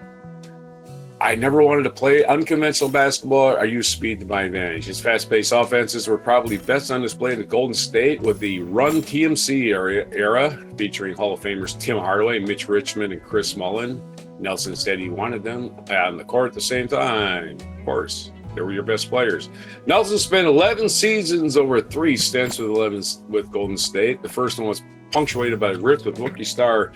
I never wanted to play unconventional basketball. I used speed to my advantage. His fast-paced offenses were probably best on display in Golden State with the Run TMC era, featuring Hall of Famers Tim Hardaway, Mitch Richmond, and Chris Mullin. Nelson said he wanted them on the court at the same time. Of course, they were your best players. Nelson spent 11 seasons over 3 stints with Golden State. The first one was punctuated by rifts with rookie star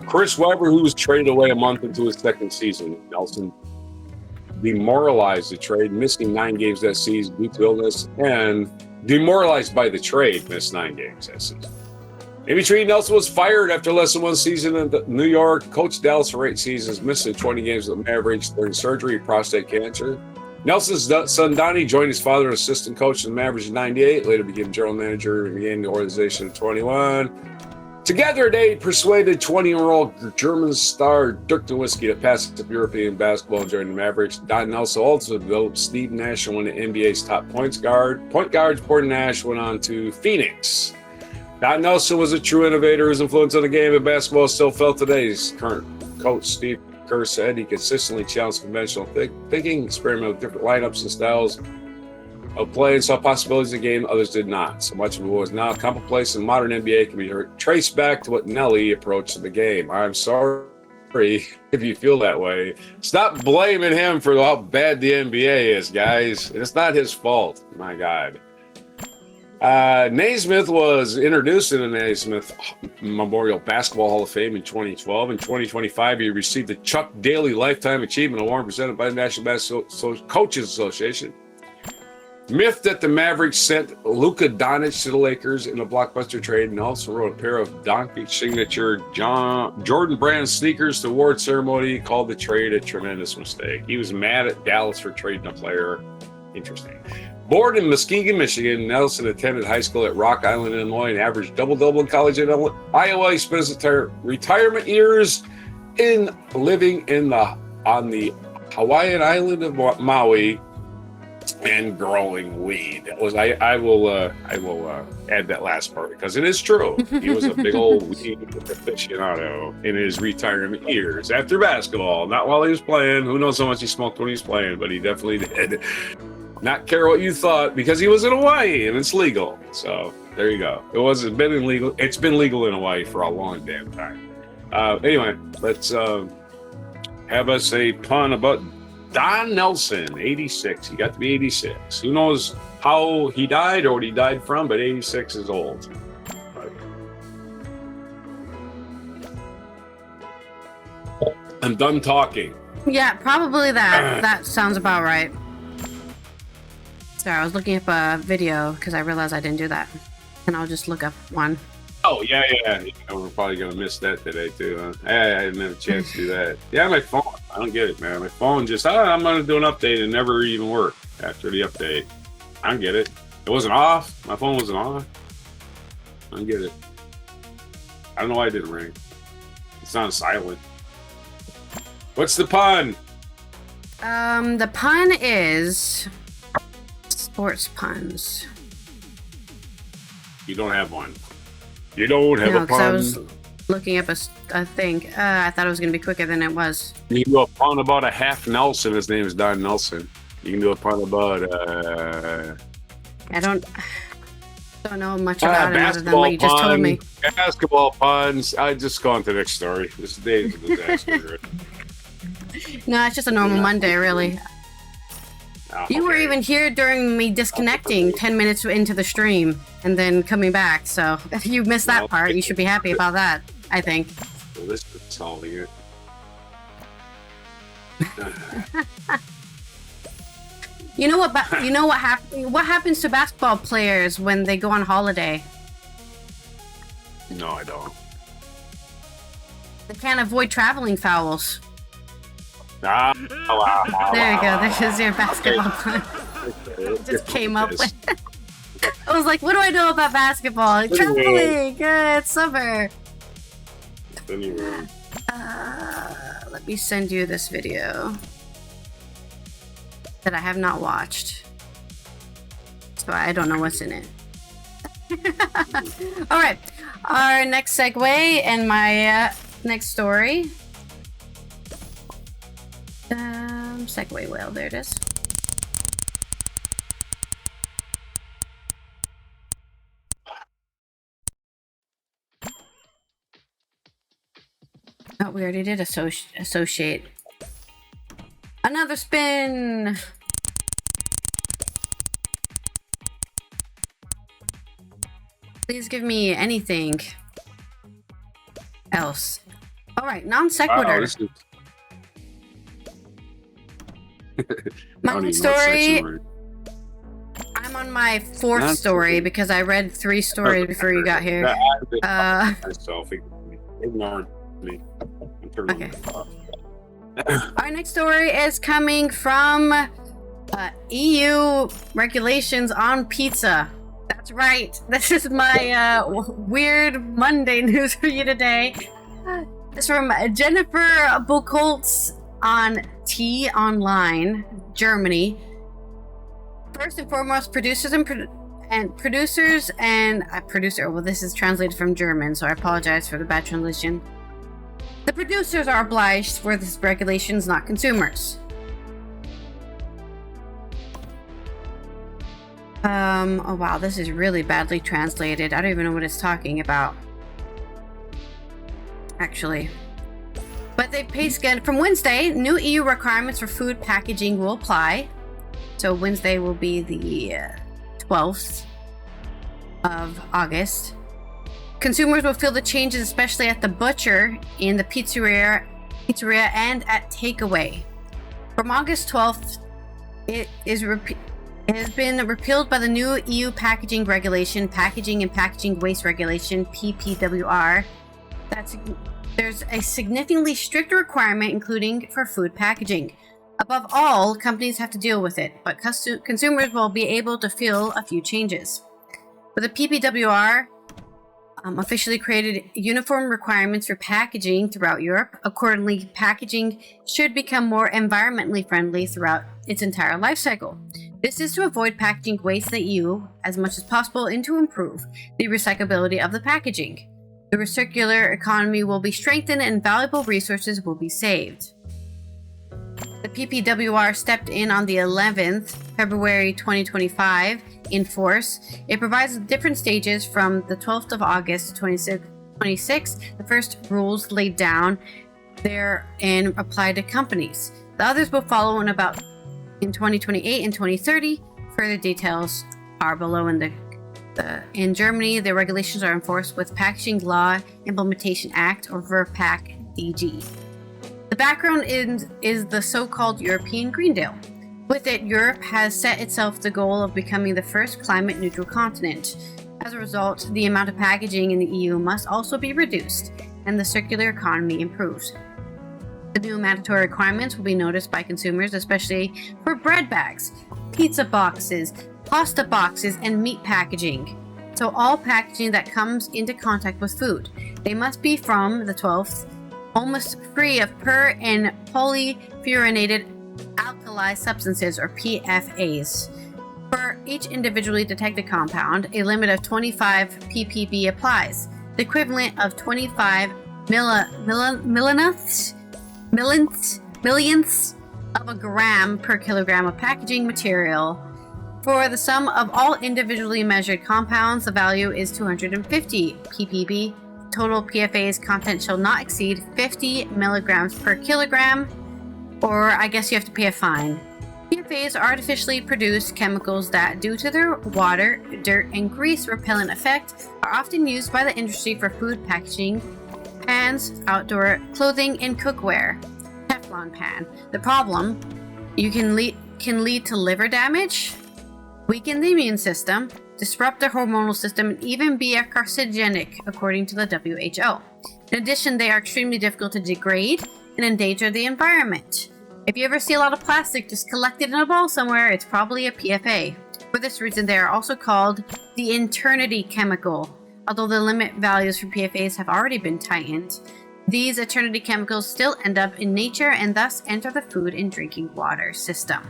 Chris Webber, who was traded away a month into his second season. Nelson demoralized the trade, missing 9 games that season due to illness, and demoralized by the trade, missed 9 games that season. In between, Nelson was fired after less than 1 season in New York, coached Dallas for 8 seasons, missing 20 games with the Mavericks during surgery, prostate cancer. Nelson's son, Donnie, joined his father as assistant coach in the Mavericks in 98, later became general manager and began the organization in 21. Together, they persuaded 20-year-old German star Dirk Nowitzki to pass up European basketball and join the Mavericks. Don Nelson also developed Steve Nash, one of the NBA's top point guards. Before Nash went on to Phoenix. Don Nelson was a true innovator whose influence on the game of basketball is still felt today. His current coach, Steve Kerr, said he consistently challenged conventional thinking, experimented with different lineups and styles of play, and saw possibilities in the game others did not. So much of what was now commonplace in modern NBA can be traced back to what Nelly approached the game. I'm sorry if you feel that way. Stop blaming him for how bad the NBA is, guys. It's not his fault. My God. Naismith was introduced in the Naismith Memorial Basketball Hall of Fame in 2012. In 2025, he received the Chuck Daly Lifetime Achievement Award presented by the National Basketball Coaches Association. Myth that the Mavericks sent Luka Doncic to the Lakers in a blockbuster trade, and also wrote a pair of Doncic signature Jordan Brand sneakers to award ceremony, called the trade a tremendous mistake. He was mad at Dallas for trading a player. Interesting. Born in Muskegon, Michigan, Nelson attended high school at Rock Island, Illinois, and averaged double-double in college in Iowa. He spent his entire retirement years living on the Hawaiian island of Maui and growing weed. I will add that last part because it is true. He was a big old weed aficionado in his retirement years after basketball, not while he was playing. Who knows how much he smoked when he was playing, but he definitely did. Not care what you thought, because he was in Hawaii and it's legal. So there you go. It's been legal in Hawaii for a long damn time. Anyway, let's have us a pun about Don Nelson, 86. He got to be 86. Who knows how he died or what he died from, but 86 is old. I'm done talking. Yeah, probably that. That sounds about right. Sorry, I was looking up a video because I realized I didn't do that. And I'll just look up one. Oh, yeah. We're probably going to miss that today, too. Huh? I didn't have a chance to do that. Yeah, my phone. I don't get it, man. My phone just, I'm going to do an update and never even work after the update. I don't get it. It wasn't off. My phone wasn't off. I don't get it. I don't know why it didn't ring. It's on silent. What's the pun? The pun is sports puns. You don't have one. You don't have a pun. I was looking up a thing. I thought it was going to be quicker than it was. You can do a pun about a half Nelson. His name is Don Nelson. You can do a pun about I don't. Don't know much about it other than what you just told me. Basketball puns. I just go on to the next story. This day is a disaster. No, it's just a normal Monday, really. You were even here during me disconnecting 10 minutes into the stream and then coming back, so if you missed that part, you should be happy about that, I think. Well, this is solving it. You know what happens to basketball players when they go on holiday? No, I don't. They can't avoid traveling fouls. There you go. There's your basketball pun. Just came up with. I was like, what do I know about basketball? Traveling. Good summer. Anyway. Let me send you this video that I have not watched, so I don't know what's in it. All right, our next segue and my next story. Segue whale, there it is. Oh, we already did associate. Another spin! Please give me anything else. Alright, non sequitur. My story. I'm on my fourth story because I read 3 stories before you got here. Ignore me. Okay. Our next story is coming from EU regulations on pizza. That's right. This is my weird Monday news for you today. It's from Jennifer Buchholz on T Online, Germany. First and foremost, producers and producers and producer. Well, this is translated from German, so I apologize for the bad translation. The producers are obliged for this regulations, not consumers. Oh wow, this is really badly translated. I don't even know what it's talking about. Actually. But they paste again. From Wednesday, new EU requirements for food packaging will apply. So Wednesday will be the 12th of August. Consumers will feel the changes, especially at the butcher, in the pizzeria and at takeaway. From August 12th, it has been repealed by the new EU packaging regulation, Packaging and Packaging Waste Regulation, PPWR. There's a significantly stricter requirement, including for food packaging. Above all, companies have to deal with it, but consumers will be able to feel a few changes. With the PPWR officially created uniform requirements for packaging throughout Europe, accordingly, packaging should become more environmentally friendly throughout its entire life cycle. This is to avoid packaging waste in the EU as much as possible and to improve the recyclability of the packaging. The recircular economy will be strengthened and valuable resources will be saved. The PPWR stepped in on the 11th, February 2025, in force. It provides different stages from the 12th of August to 26. The first rules laid down there and apply to companies. The others will follow in 2028 and 2030. Further details are below in Germany. The regulations are enforced with Packaging Law Implementation Act, or VRPAC DG. The background is the so-called European Green Deal. With it, Europe has set itself the goal of becoming the first climate-neutral continent. As a result, the amount of packaging in the EU must also be reduced, and the circular economy improved. The new mandatory requirements will be noticed by consumers, especially for bread bags, pizza boxes, pasta boxes, and meat packaging. So all packaging that comes into contact with food. They must be from the 12th, almost free of per and polyfluorinated alkali substances, or PFAs. For each individually detected compound, a limit of 25 ppb applies, the equivalent of 25 millionths of a gram per kilogram of packaging material. For the sum of all individually measured compounds, the value is 250 ppb. Total PFAS content shall not exceed 50 milligrams per kilogram, or I guess you have to pay a fine. PFAS are artificially produced chemicals that, due to their water, dirt, and grease repellent effect, are often used by the industry for food packaging, pans, outdoor clothing, and cookware. Teflon pan. The problem, you can lead to liver damage, weaken the immune system, disrupt the hormonal system, and even be a carcinogenic, according to the WHO. In addition, they are extremely difficult to degrade and endanger the environment. If you ever see a lot of plastic just collected in a bowl somewhere, it's probably a PFA. For this reason, they are also called the eternity chemical. Although the limit values for PFAS have already been tightened, these eternity chemicals still end up in nature and thus enter the food and drinking water system.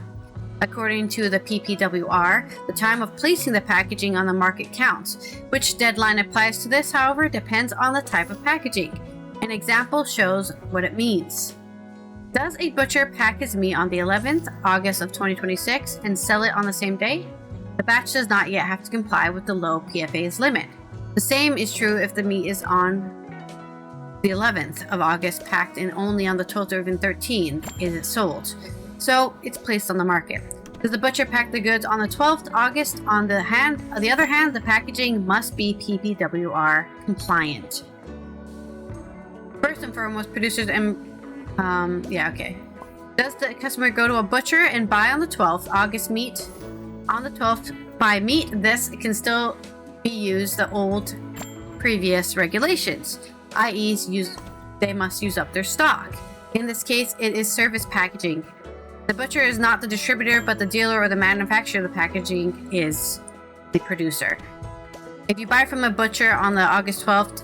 According to the PPWR, the time of placing the packaging on the market counts. Which deadline applies to this, however, depends on the type of packaging. An example shows what it means. Does a butcher pack his meat on the 11th August of 2026 and sell it on the same day? The batch does not yet have to comply with the low PFAS limit. The same is true if the meat is on the 11th of August packed and only on the 12th or even 13th is it sold. So it's placed on the market. Does the butcher pack the goods on the 12th August? On the other hand, the packaging must be PPWR compliant. First and foremost, producers and Does the customer go to a butcher and buy on the 12th August meat? On the 12th, buy meat. This can still be used the old previous regulations, i.e., they must use up their stock. In this case, it is service packaging. The butcher is not the distributor, but the dealer or the manufacturer of the packaging is the producer. If you buy from a butcher on the August 12th,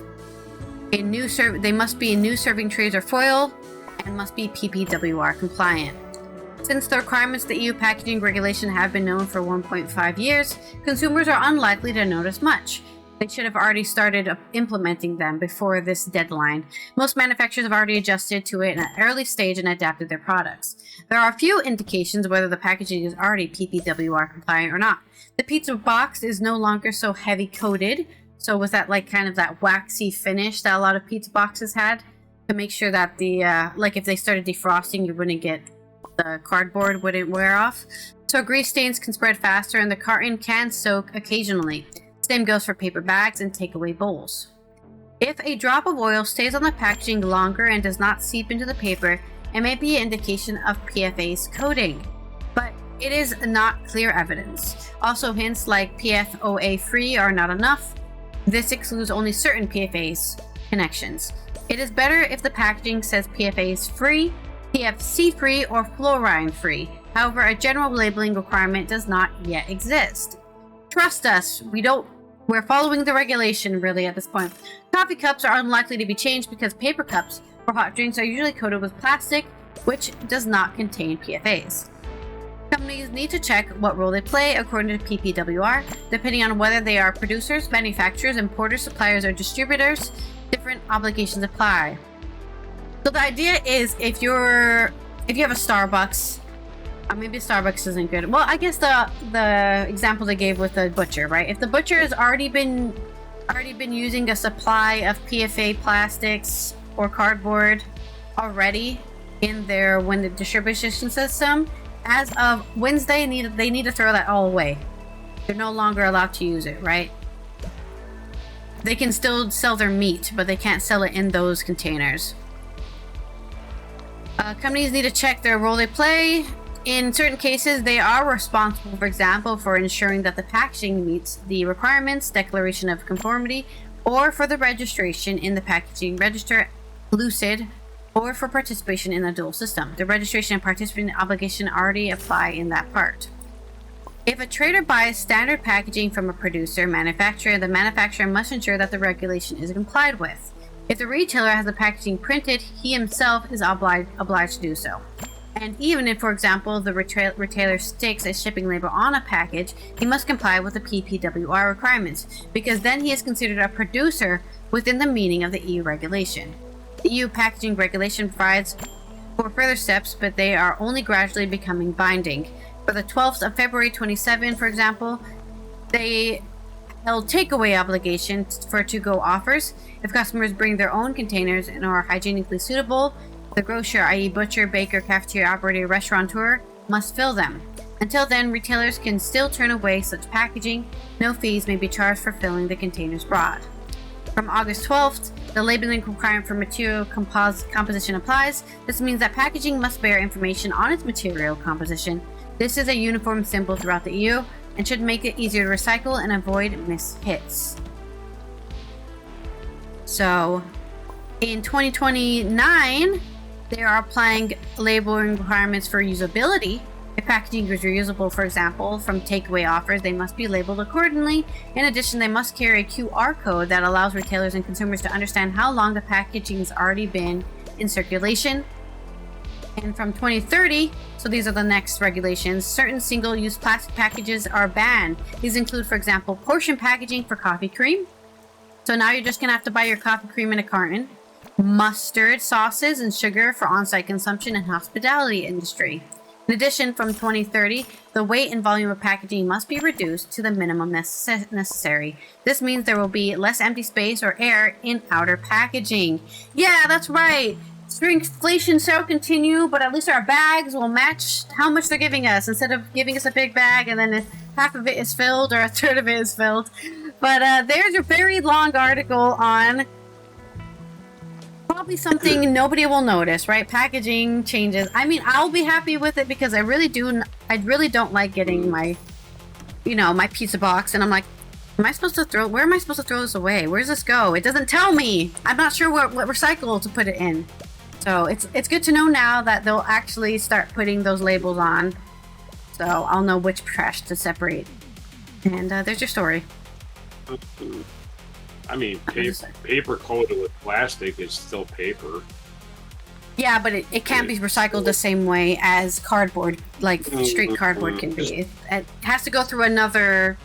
they must be in new serving trays or foil and must be PPWR compliant. Since the requirements of the EU packaging regulation have been known for 1.5 years, consumers are unlikely to notice much. They should have already started implementing them before this deadline. Most manufacturers have already adjusted to it in an early stage and adapted their products. There are a few indications whether the packaging is already PPWR compliant or not. The pizza box is no longer so heavy coated. So was that like kind of that waxy finish that a lot of pizza boxes had to make sure that the like if they started defrosting, you wouldn't get the cardboard wouldn't wear off. So grease stains can spread faster and the carton can soak occasionally. Same goes for paper bags and takeaway bowls. If a drop of oil stays on the packaging longer and does not seep into the paper, it may be an indication of PFAS coating, but it is not clear evidence. Also, hints like PFOA-free are not enough. This excludes only certain PFAS connections. It is better if the packaging says PFAS-free, PFC-free, or fluorine-free. However, a general labeling requirement does not yet exist. Trust us, we're following the regulation really at this point. Coffee cups are unlikely to be changed because paper cups for hot drinks are usually coated with plastic, which does not contain PFAS. Companies need to check what role they play according to PPWR, depending on whether they are producers, manufacturers, importers, suppliers, or distributors. Different obligations apply. So the idea is if you have a Starbucks, maybe Starbucks isn't good. Well, I guess the example they gave with the butcher, right? If the butcher has already been using a supply of PFA plastics or cardboard already in their distribution system, as of Wednesday, they need to throw that all away. They're no longer allowed to use it, right? They can still sell their meat, but they can't sell it in those containers. Companies need to check their role they play. In certain cases, they are responsible, for example, for ensuring that the packaging meets the requirements, declaration of conformity, or for the registration in the packaging register, lucid, or for participation in the dual system. The registration and participation obligation already apply in that part. If a trader buys standard packaging from a manufacturer, the manufacturer must ensure that the regulation is complied with. If the retailer has the packaging printed, he himself is obliged to do so. And even if, for example, the retailer sticks a shipping label on a package, he must comply with the PPWR requirements, because then he is considered a producer within the meaning of the EU regulation. The EU packaging regulation provides for further steps, but they are only gradually becoming binding. For the 12th of February 27, for example, they held takeaway obligation for to-go offers. If customers bring their own containers and are hygienically suitable, the grocer, i.e. butcher, baker, cafeteria operator, restaurateur, must fill them. Until then, retailers can still turn away such packaging. No fees may be charged for filling the containers brought. From August 12th, the labeling requirement for material composition applies. This means that packaging must bear information on its material composition. This is a uniform symbol throughout the EU and should make it easier to recycle and avoid mishits. So, in 2029, they are applying labeling requirements for usability. If packaging is reusable, for example, from takeaway offers, they must be labeled accordingly. In addition, they must carry a QR code that allows retailers and consumers to understand how long the packaging has already been in circulation. And from 2030, so these are the next regulations, certain single-use plastic packages are banned. These include, for example, portion packaging for coffee cream. So now you're just going to have to buy your coffee cream in a carton. Mustard, sauces, and sugar for on-site consumption and hospitality industry. In addition, from 2030, the weight and volume of packaging must be reduced to the minimum necessary. This means there will be less empty space or air in outer packaging. Yeah, that's right. Shrinkflation shall continue, but at least our bags will match how much they're giving us, instead of giving us a big bag and then half of it is filled or a third of it is filled. But there's a very long article on probably something nobody will notice, right? Packaging changes. I mean, I'll be happy with it because I really don't like getting my pizza box and I'm like, where am I supposed to throw this away? Where does this go? It doesn't tell me. I'm not sure what recycle to put it in. So it's good to know now that they'll actually start putting those labels on. So I'll know which trash to separate. And there's your story. I mean, paper coated with plastic is still paper. Yeah, but it can't be recycled the same way as cardboard, like street cardboard can be. It has to go through another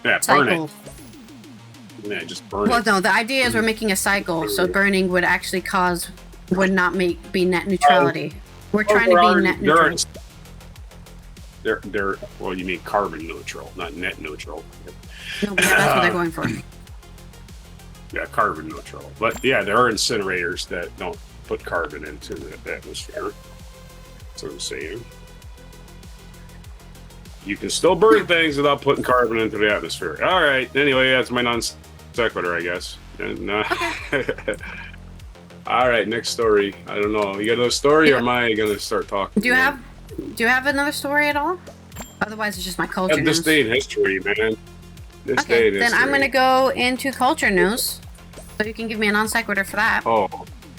cycle. Burn it. Yeah, just burn it. Well, no, the idea is we're making a cycle, so burning would actually would not be net neutrality. We're trying to be net neutral. Well, you mean carbon neutral, not net neutral. No, but that's what they're going for. Yeah, carbon neutral. But yeah, there are incinerators that don't put carbon into the atmosphere. That's what I'm saying. You can still burn things without putting carbon into the atmosphere. All right. Anyway, that's my non sequitur, I guess. And, all right, next story. I don't know. You got another story, or am I going to start talking? Do you have another story at all? Otherwise, it's just my culture news. This day in history, man. Okay, then I'm going to go into culture news. So you can give me a non sequitur for that. Oh,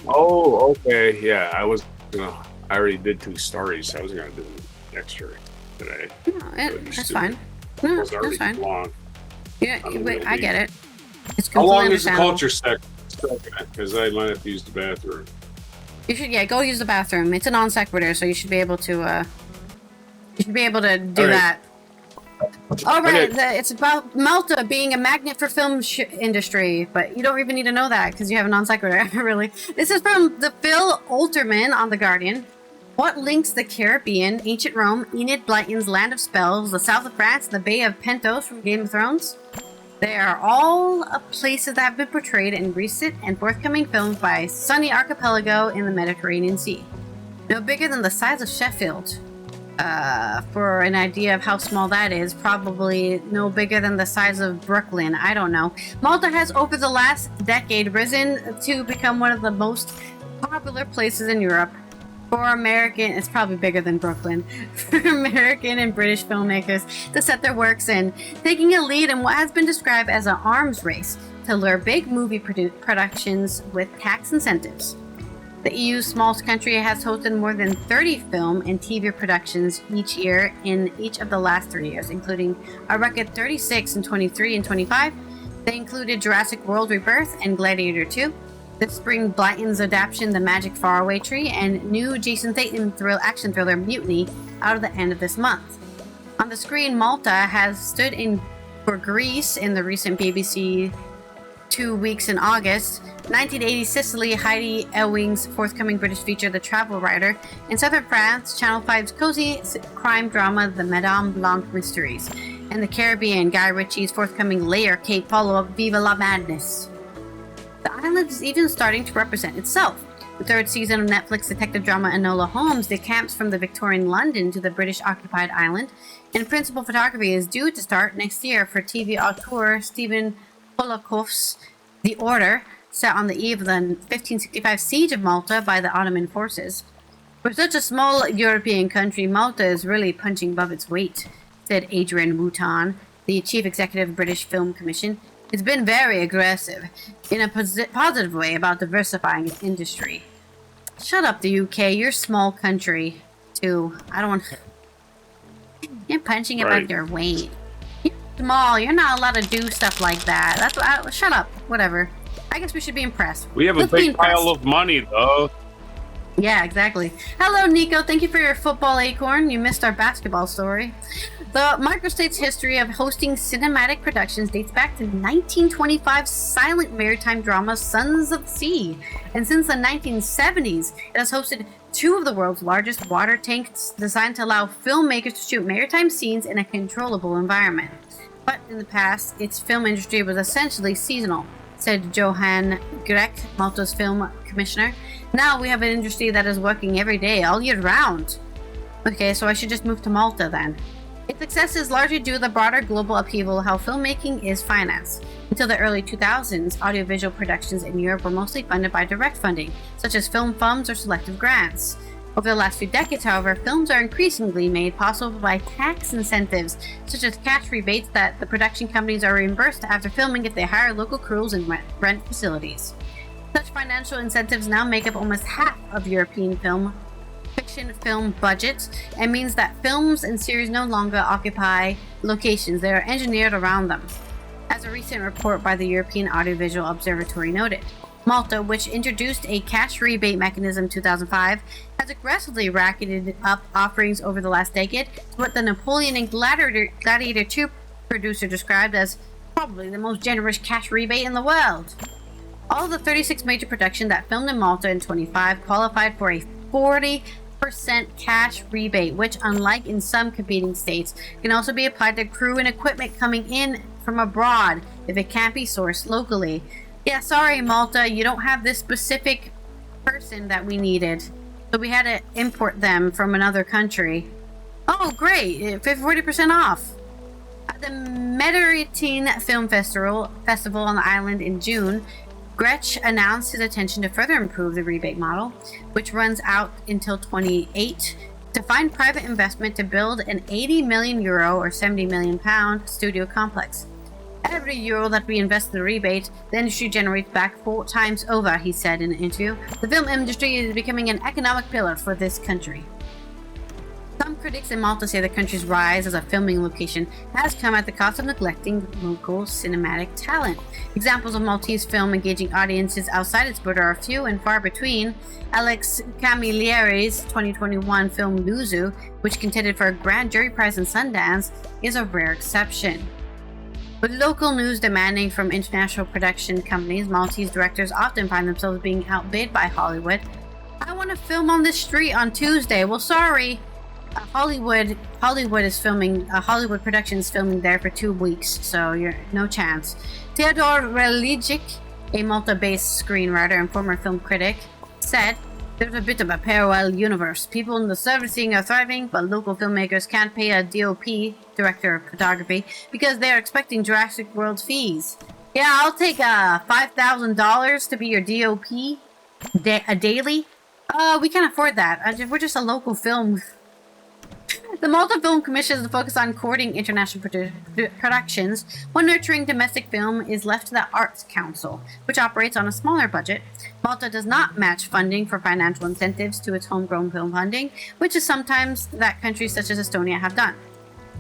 okay. Yeah, I already did 2 stories. I was going to do next story today. No, that's fine. No, that's fine. Long. Yeah, I get it. It's how long is the understandable. culture sector? Because I might have to use the bathroom. You should, go use the bathroom. It's a non sequitur, so you should be able to. Do that. All right, it's about Malta being a magnet for film industry, but you don't even need to know that because you have a non sequitur. Really, this is from the Phil Alterman on The Guardian. What links the Caribbean, ancient Rome, Enid Blyton's Land of Spells, the south of France, and the Bay of Pentos from Game of Thrones? They are all places that have been portrayed in recent and forthcoming films by Sunny Archipelago in the Mediterranean Sea. No bigger than the size of Sheffield. For an idea of how small that is, probably no bigger than the size of Brooklyn. I don't know. Malta has, over the last decade, risen to become one of the most popular places in Europe. For American, it's probably bigger than Brooklyn, for American and British filmmakers to set their works in, taking a lead in what has been described as an arms race to lure big movie productions with tax incentives. The EU's smallest country has hosted more than 30 film and TV productions each year in each of the last 3 years, including a record 36 in 23 and 25. They included Jurassic World Rebirth and Gladiator 2. This spring, Blyton's adaptation The Magic Faraway Tree and new Jason Statham action thriller Mutiny out of the end of this month. On the screen, Malta has stood in for Greece in the recent BBC 2 weeks in August. 1980 Sicily, Heidi Ewing's forthcoming British feature, The Travel Writer. In southern France, Channel 5's cozy crime drama, The Madame Blanc Mysteries. In the Caribbean, Guy Ritchie's forthcoming Layer Cake follow-up, Viva la Madness. The island is even starting to represent itself. The third season of Netflix detective drama Enola Holmes decamps from the Victorian London to the British-occupied island, and principal photography is due to start next year for TV auteur Stephen Polakov's The Order, set on the eve of the 1565 siege of Malta by the Ottoman forces. For such a small European country, Malta is really punching above its weight, said Adrian Wooton, the chief executive of British Film Commission. It's been very aggressive, in a positive way, about diversifying its industry. Shut up, the UK. You're a small country, too. I don't want... You're punching above your weight. You're small. You're not allowed to do stuff like that. That's what shut up. Whatever. I guess we should be impressed. We have a big pile of money, though. Yeah, exactly. Hello, Nico. Thank you for your football acorn. You missed our basketball story. The microstate's history of hosting cinematic productions dates back to 1925's silent maritime drama Sons of the Sea. And since the 1970s, it has hosted 2 of the world's largest water tanks designed to allow filmmakers to shoot maritime scenes in a controllable environment. But in the past, its film industry was essentially seasonal, said Johan Grek, Malta's film commissioner. Now we have an industry that is working every day, all year round. Okay, so I should just move to Malta then. Its success is largely due to the broader global upheaval of how filmmaking is financed. Until the early 2000s, audiovisual productions in Europe were mostly funded by direct funding, such as film funds or selective grants. Over the last few decades, however, films are increasingly made possible by tax incentives, such as cash rebates that the production companies are reimbursed after filming if they hire local crews and rent facilities. Such financial incentives now make up almost half of European fiction film budgets, and means that films and series no longer occupy locations, they are engineered around them. As a recent report by the European Audiovisual Observatory noted, Malta, which introduced a cash rebate mechanism in 2005, has aggressively racketed up offerings over the last decade to what the Napoleon and Gladiator 2 producer described as probably the most generous cash rebate in the world. All of the 36 major productions that filmed in Malta in 25 qualified for a 40% cash rebate, which, unlike in some competing states, can also be applied to crew and equipment coming in from abroad if it can't be sourced locally. Yeah, sorry, Malta, you don't have this specific person that we needed, so we had to import them from another country. Oh, great, 40% off. At the Mediterranean Film Festival on the island in June, Gretsch announced his intention to further improve the rebate model, which runs out until 28, to find private investment to build an €80 million or £70 million studio complex. Every euro that we invest in the rebate, the industry generates back 4 times over, he said in an interview. The film industry is becoming an economic pillar for this country. Some critics in Malta say the country's rise as a filming location has come at the cost of neglecting local cinematic talent. Examples of Maltese film engaging audiences outside its border are few and far between. Alex Camilleri's 2021 film Luzu, which contended for a grand jury prize in Sundance, is a rare exception. With local news demanding from international production companies, Maltese directors often find themselves being outbid by Hollywood. I want to film on this street on Tuesday. Well, sorry. Hollywood production is filming there for 2 weeks, so you're no chance. Theodor Religic, a Malta-based screenwriter and former film critic, said, "There's a bit of a parallel universe. People in the servicing are thriving, but local filmmakers can't pay a DOP, director of photography, because they're expecting Jurassic World fees. Yeah, I'll take $5,000 to be your DOP a daily. We can't afford that. We're just a local film." The Malta Film Commission is focused on courting international productions, while nurturing domestic film is left to the Arts Council, which operates on a smaller budget. Malta does not match funding for financial incentives to its homegrown film funding, which is sometimes that countries such as Estonia have done.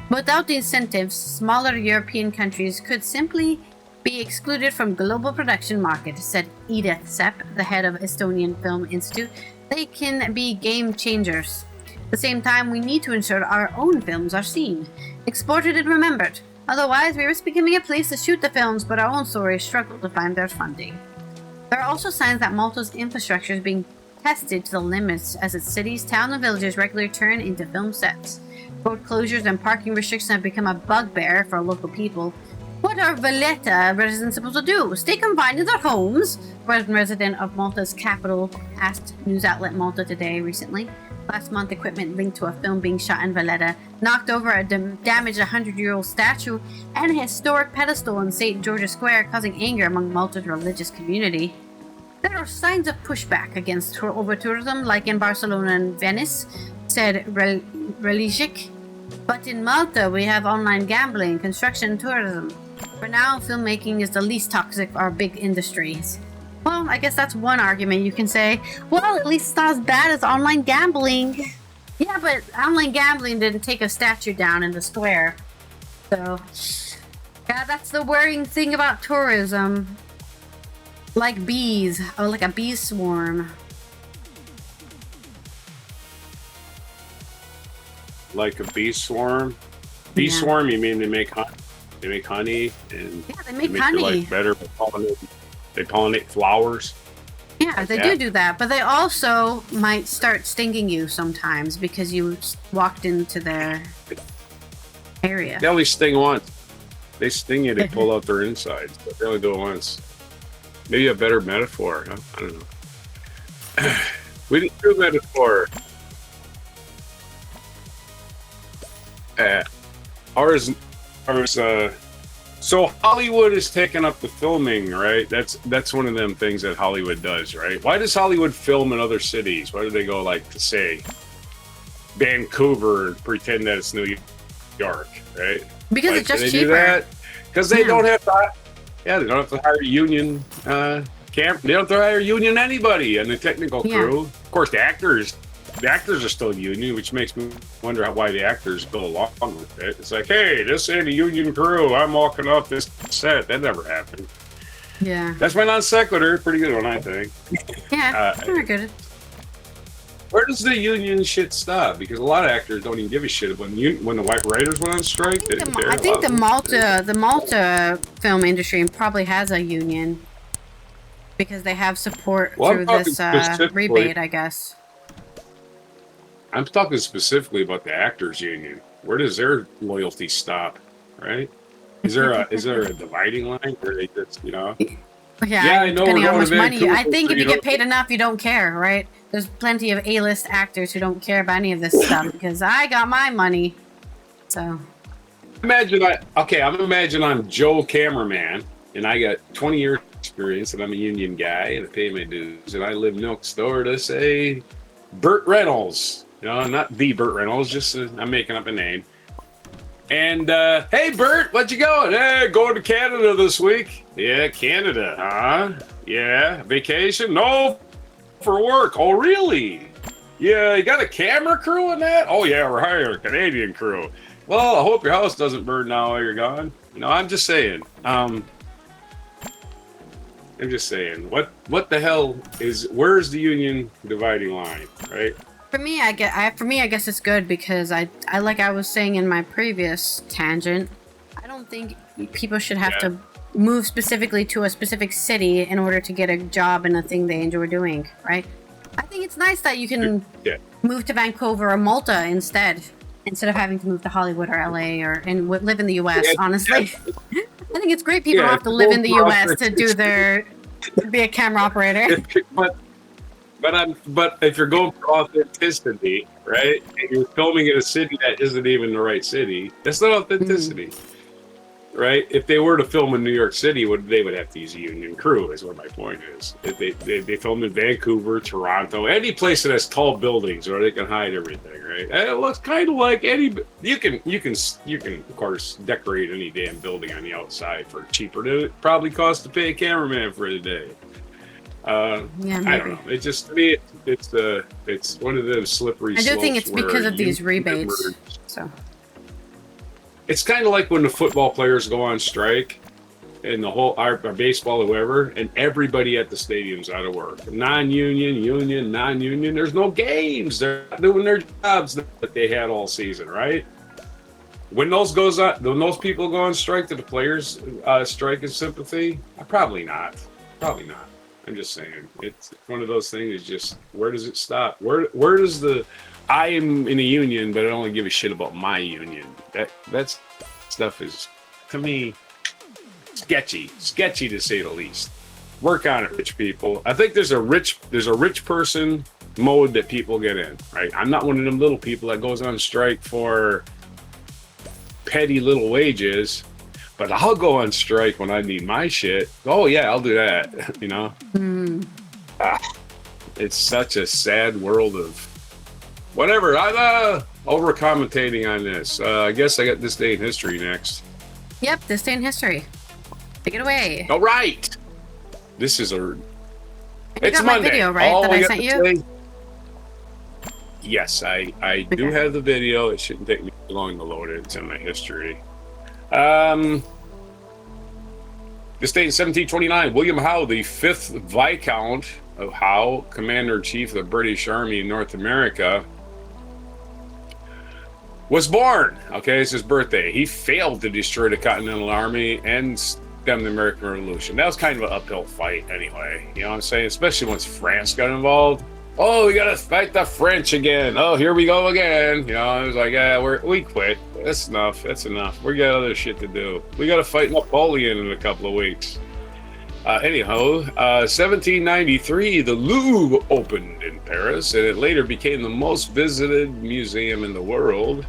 Without the incentives, smaller European countries could simply be excluded from global production market, said Edith Sepp, the head of Estonian Film Institute. They can be game changers. At the same time, we need to ensure our own films are seen, exported and remembered. Otherwise, we risk becoming a place to shoot the films, but our own stories struggle to find their funding. There are also signs that Malta's infrastructure is being tested to the limits as its cities, towns, and villages regularly turn into film sets. Road closures and parking restrictions have become a bugbear for local people. What are Valletta residents supposed to do? Stay confined in their homes? One resident of Malta's capital asked news outlet Malta Today recently. Last month, equipment linked to a film being shot in Valletta knocked over a damaged 100-year-old statue and a historic pedestal in St. George's Square, causing anger among Malta's religious community. There are signs of pushback against over-tourism, like in Barcelona and Venice, said Religic. But in Malta, we have online gambling, construction, and tourism. For now, filmmaking is the least toxic of our big industries. Well, I guess that's one argument you can say. Well, at least it's not as bad as online gambling. Yeah, but online gambling didn't take a statue down in the square. So, yeah, that's the worrying thing about tourism. Like bees, or like a bee swarm. Like a bee swarm? Bee swarm, you mean they make honey? They make honey and they make honey. Your life better by they pollinate flowers. Yeah, like they do that, but they also might start stinging you sometimes because you walked into their area. They only sting once. They sting you, they pull out their insides, but they only do it once. Maybe a better metaphor. Huh? I don't know. We didn't do metaphor. Ours. So Hollywood is taking up the filming, right? That's one of them things that Hollywood does, right? Why does Hollywood film in other cities? Why do they go like to say Vancouver and pretend that it's New York, right? Because it's just cheaper. Because they don't have to. Yeah, they don't have to hire union They don't have to hire union anybody and the technical crew. Of course, the actors are still union, which makes me wonder why the actors go along with it. It's like, hey, this ain't a union crew. I'm walking off this set. That never happened. Yeah. That's my non sequitur. Pretty good one, I think. Yeah, very good. Where does the union shit stop? Because a lot of actors don't even give a shit when the white writers went on strike. I think the Malta film industry probably has a union because they have support through this rebate, I guess. I'm talking specifically about the actors union. Where does their loyalty stop? Right? Is there a dividing line where they just Yeah, I know. Depending on how much money, I think if you get paid enough, you don't care, right? There's plenty of A-list actors who don't care about any of this stuff because I got my money. So I'm imagining Joe Cameraman and I got 20 years experience and I'm a union guy and I pay my dues and I live next door to say Burt Reynolds. Not the Burt Reynolds, just I'm making up a name. And, hey, Bert, what you going? Hey, going to Canada this week. Yeah, Canada, huh? Yeah, vacation? No, for work. Oh, really? Yeah, you got a camera crew in that? Oh, yeah, we're hiring a Canadian crew. Well, I hope your house doesn't burn now while you're gone. I'm just saying. What the hell where's the union dividing line, right? For me, I guess it's good because I like I was saying in my previous tangent, I don't think people should have to move specifically to a specific city in order to get a job in a thing they enjoy doing, right? I think it's nice that you can move to Vancouver or Malta instead of having to move to Hollywood or LA and live in the US, honestly. I think it's great people don't have to live in the US to be a camera operator. But if you're going for authenticity, right, and you're filming in a city that isn't even the right city, that's not authenticity, right? If they were to film in New York City, they would have to use a union crew, is what my point is. If they filmed in Vancouver, Toronto, any place that has tall buildings where they can hide everything, right? And it looks kind of like you can of course decorate any damn building on the outside for cheaper than it probably costs to pay a cameraman for the day. I don't know. It just, to me, it's one of those slippery slopes. I do think it's because of these rebates. So it's kind of like when the football players go on strike, and the whole our baseball, whoever, and everybody at the stadium's out of work. Non-union, union, non-union. There's no games. They're not doing their jobs that they had all season, right? When those people go on strike, do the players strike in sympathy? Probably not. Probably not. I'm just saying. It's one of those things. Is just where does it stop? Where does the I am in a union, but I only give a shit about my union. That's stuff is, to me, sketchy to say the least. Work on it, rich people. I think there's a rich person mode that people get in. Right. I'm not one of them little people that goes on strike for petty little wages, but I'll go on strike when I need my shit. Oh yeah, I'll do that. You know. It's such a sad world of whatever. I'm over commentating on this. I guess I got this day in history next. Yep, this day in history. Take it away. All right. This is it's got Monday. My video, right? That I sent you? Yes, I do have the video. It shouldn't take me long to load it. It's in my history. This date in 1729, William Howe, the 5th Viscount of Howe, Commander-in-Chief of the British Army in North America, was born. Okay, it's his birthday. He failed to destroy the Continental Army and stem the American Revolution. That was kind of an uphill fight anyway. You know what I'm saying? Especially once France got involved. Oh, we gotta fight the French again. Oh, here we go again. You know, I was like, yeah, we quit. That's enough. That's enough. We got other shit to do. We gotta fight Napoleon in a couple of weeks. Anyhow, 1793, the Louvre opened in Paris, and it later became the most visited museum in the world.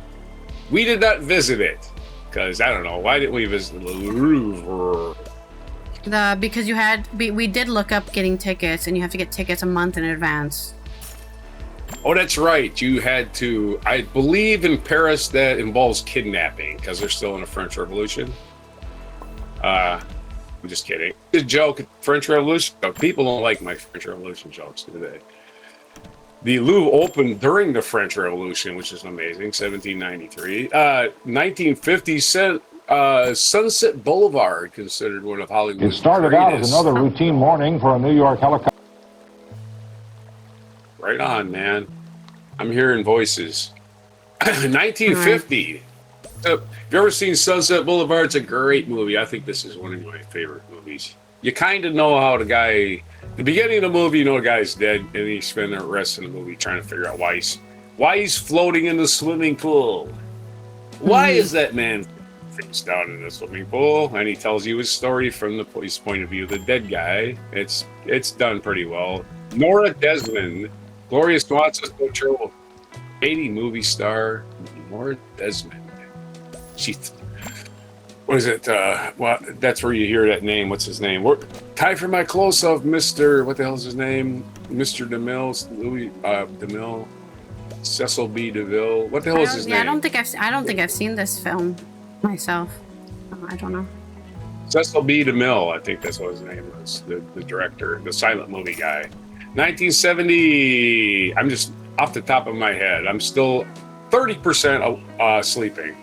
We did not visit it, because I don't know, why didn't we visit the Louvre? Because we did look up getting tickets, and you have to get tickets a month in advance. Oh, that's right. You had to, I believe in Paris that involves kidnapping, because they're still in the French Revolution. I'm just kidding. It's a joke. French Revolution. People don't like my French Revolution jokes today. The Louvre opened during the French Revolution, which is amazing. 1793. 1950, Sunset Boulevard, considered one of Hollywood's It started greatest. out as another routine morning for a New York helicopter. Right on, man. I'm hearing voices. 1950. If you ever seen Sunset Boulevard, it's a great movie. I think this is one of my favorite movies. You kind of know how the beginning of the movie, you know the guy's dead, and you spend the rest of the movie trying to figure out why he's floating in the swimming pool. Why is that man face down in the swimming pool? And he tells you his story from the police point of view, the dead guy. It's done pretty well. Nora Desmond, Gloria Swanson's control, 80 movie star, Nora Desmond. What is it? Well, that's where you hear that name. What's his name? Time for my close-up, Mr. What the hell's his name? Mr. DeMille, Louis DeMille, Cecil B. DeVille. What the hell is his name? I don't think I've seen this film myself. I don't know. Cecil B. DeMille, I think that's what his name was. The director, the silent movie guy. 1970. I'm just off the top of my head. I'm still 30% sleeping.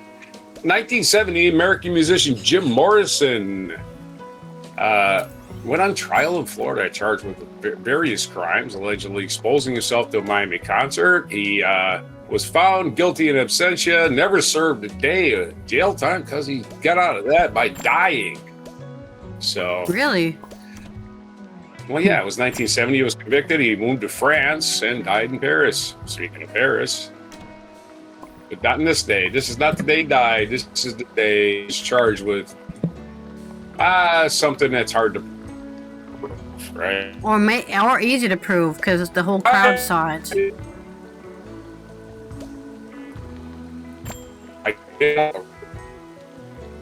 1970, American musician Jim Morrison went on trial in Florida, charged with various crimes, allegedly exposing himself to a Miami concert. He was found guilty in absentia, never served a day of jail time because he got out of that by dying. So really? Well, yeah, it was 1970. He was convicted. He moved to France and died in Paris. Speaking of Paris. But not in this day. This is not the day he died. This is the day he's charged with something that's hard to prove, right? Or easy to prove because the whole crowd saw it.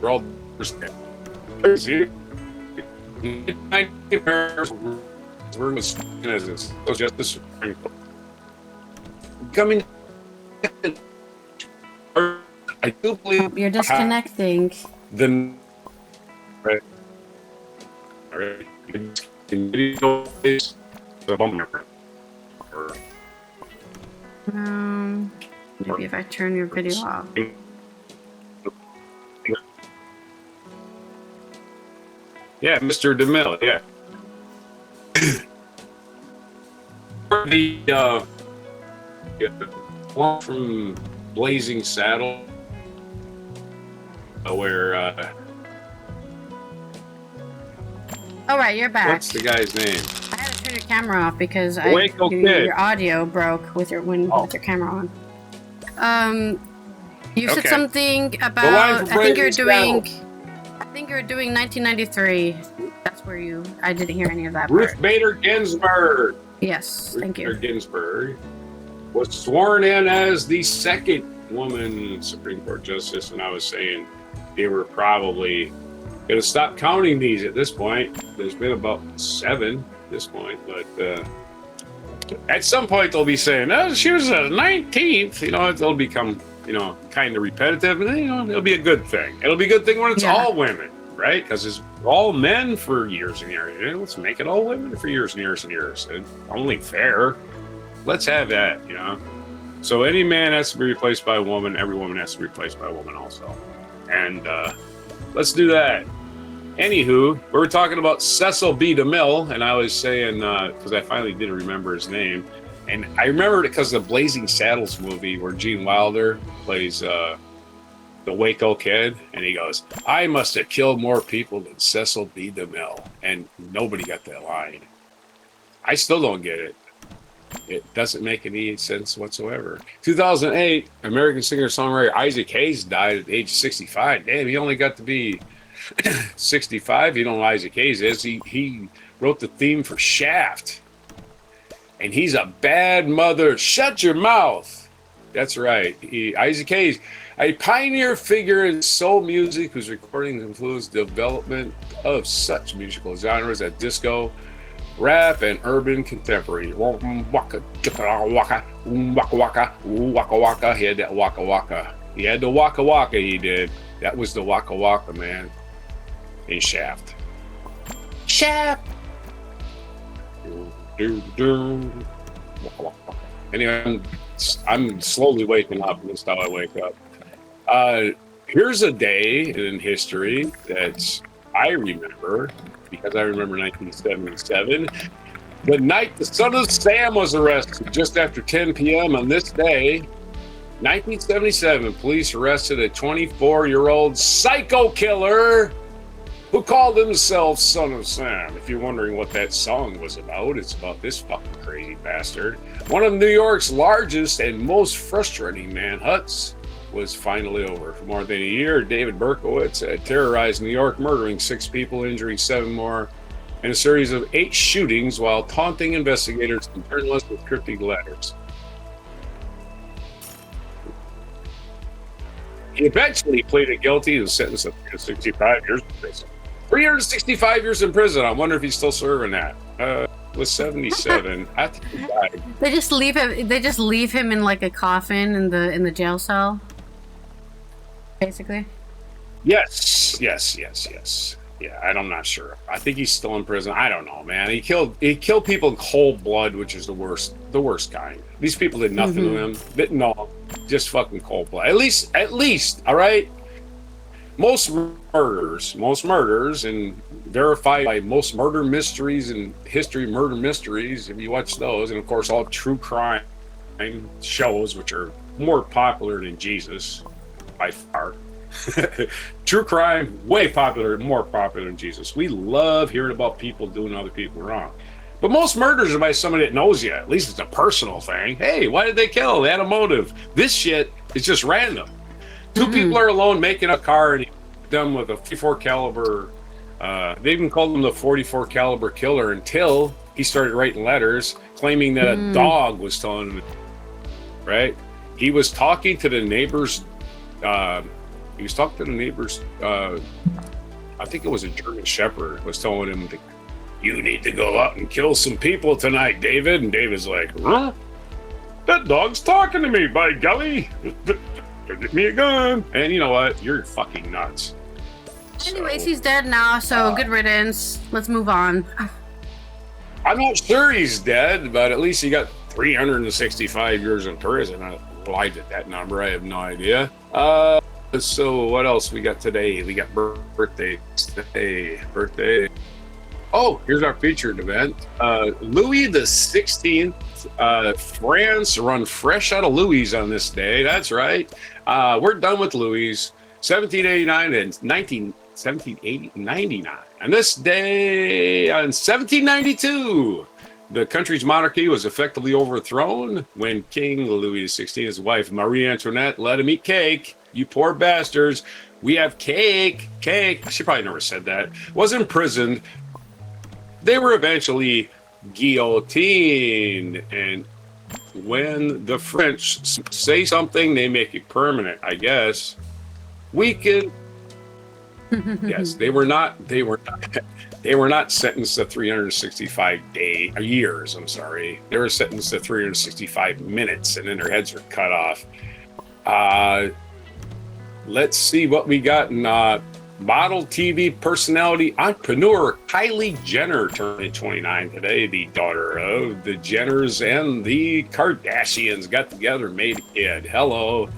We're all justice coming. I do believe you're disconnecting. Then, right. All right. Video is the bummer. Maybe if I turn your video off. Yeah, Mr. DeMille. Yeah. The one from Blazing Saddle. where All right, you're back. what's the guy's name? I had to turn your camera off because Waco Kid. your audio broke with your with your camera on. You said Okay. something line about. for Brave New I think you're doing 1993. That's where you. I didn't hear any of that Ruth part. Bader Ginsburg. Yes, thank Ruth you. Bader Ginsburg was sworn in as the second woman Supreme Court justice, and I was saying they were probably going to stop counting these at this point. There's been about 7 at this point, but at some point they'll be saying, "Oh, she was the 19th." You know, it'll become kind of repetitive, and it'll be a good thing. It'll be a good thing when it's all women, right? Because it's all men for years and years. Let's make it all women for years and years and years. It's only fair. Let's have that, So any man has to be replaced by a woman. Every woman has to be replaced by a woman also. And let's do that. Anywho, we were talking about Cecil B. DeMille, and I was saying, because I finally did remember his name, and I remembered it because of the Blazing Saddles movie where Gene Wilder plays the Waco Kid, and he goes, "I must have killed more people than Cecil B. DeMille," and nobody got that line. I still don't get it. It doesn't make any sense whatsoever. 2008, American singer-songwriter Isaac Hayes died at the age of 65. Damn, he only got to be 65. You know who Isaac Hayes is. He wrote the theme for Shaft. And he's a bad mother. Shut your mouth. That's right. Isaac Hayes, a pioneer figure in soul music whose recordings influenced the development of such musical genres as disco, rap, and urban contemporary. Waka waka, waka waka. He had that waka waka. He had the waka waka. He did. That was the waka waka, man. In Shaft. Shaft. Anyway, I'm slowly waking up. That's how I wake up. Here's a day in history that I remember, because I remember 1977. The night the son of Sam was arrested, just after 10 p.m. on this day, 1977, police arrested a 24-year-old psycho killer who called himself Son of Sam. If you're wondering what that song was about, it's about this fucking crazy bastard. One of New York's largest and most frustrating manhunts was finally over. For more than a year, David Berkowitz had terrorized New York, murdering 6 people, injuring 7 more, in a series of 8 shootings while taunting investigators and journalists with cryptic letters. He eventually pleaded guilty and was sentenced to 65 years in prison. 365 years in prison. I wonder if he's still serving that. Was 77. I think he died. They just leave him. They just leave him in like a coffin in the jail cell. Basically. Yes. Yeah, I'm not sure. I think he's still in prison. I don't know, man. He killed people in cold blood, which is the worst kind. These people did nothing to him. Didn't know. Just fucking cold blood. At least, all right. Most murders, and verified by most murder mysteries and history murder mysteries, if you watch those, and of course all true crime shows, which are more popular than Jesus by far. True crime, way popular, more popular than Jesus. We love hearing about people doing other people wrong. But most murders are by somebody that knows you. At least it's a personal thing. Hey, why did they kill? They had a motive. This shit is just random. 2 people are alone making a car, and he hit them with a 44 caliber. They even called him the 44 caliber killer until he started writing letters claiming that a dog was telling him. Right? He was talking to the neighbors. I think it was a German Shepherd, was telling him, "You need to go out and kill some people tonight, David." And David's like, "Huh? That dog's talking to me, by golly. Give me a gun." And you know what? You're fucking nuts. Anyways, he's dead now, so good riddance. Let's move on. I'm not sure he's dead, but at least he got 365 years in prison. I lied at that number. I have no idea. So what else we got today? We got birthday. Oh, here's our featured event. Louis the 16th. France run fresh out of Louis on this day. That's right. We're done with Louis. 1789 and 1799. On this day, on 1792, the country's monarchy was effectively overthrown when King Louis XVI, his wife Marie Antoinette, let him eat cake. You poor bastards. We have cake. She probably never said that. Was imprisoned. They were eventually guillotined. And when the French say something, they make it permanent, I guess. We can. Yes, they were not sentenced to 365 years. I'm sorry. They were sentenced to 365 minutes, and then their heads were cut off. Let's see what we got in model TV personality entrepreneur Kylie Jenner turned 29 today. The daughter of the Jenners and the Kardashians got together, made a kid. Hello.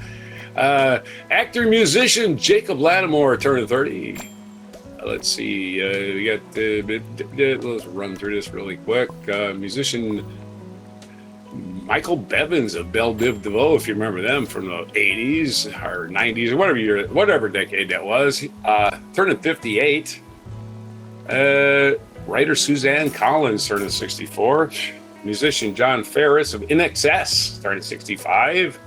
Actor musician Jacob Lattimore turned 30. Let's see. We got let's run through this really quick. Musician Michael Bevins of Belle Biv DeVoe, if you remember them from the 80s or 90s or whatever decade that was, turning 58. Writer Suzanne Collins turning 64. Musician John Ferris of INXS turning 65.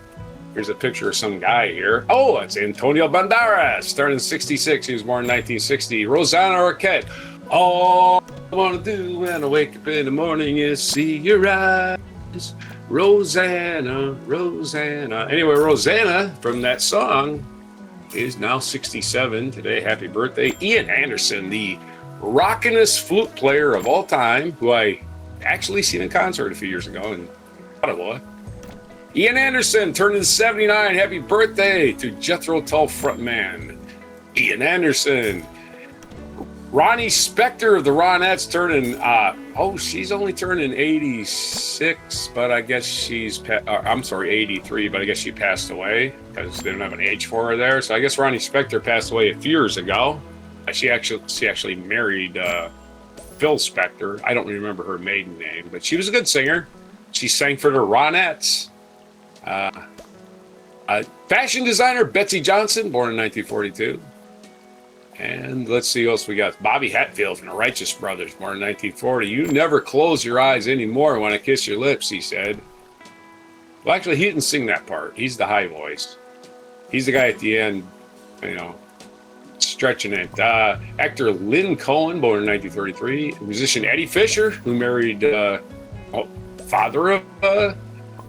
Here's a picture of some guy here. Oh, it's Antonio Banderas, turning 66. He was born in 1960. Rosanna Arquette. All I want to do when I wake up in the morning is see your eyes. Rosanna. Anyway, Rosanna from that song is now 67 today. Happy birthday. Ian Anderson, the rockinest flute player of all time, who I actually seen in concert a few years ago in Ottawa. Ian Anderson turning 79. Happy birthday to Jethro Tull frontman Ian Anderson. Ronnie Spector of the Ronettes turning, she's only turning 86, but I guess she's, 83, but I guess she passed away because they don't have an age for her there. So I guess Ronnie Spector passed away a few years ago. She actually married Phil Spector. I don't remember her maiden name, but she was a good singer. She sang for the Ronettes. Fashion designer Betsy Johnson, born in 1942. And let's see what else we got. Bobby Hatfield from the Righteous Brothers, born in 1940. You never close your eyes anymore when I kiss your lips, he said. Well, actually, he didn't sing that part. He's the high voice. He's the guy at the end, stretching it. Actor Lynn Cohen, born in 1933. Musician Eddie Fisher, who married father of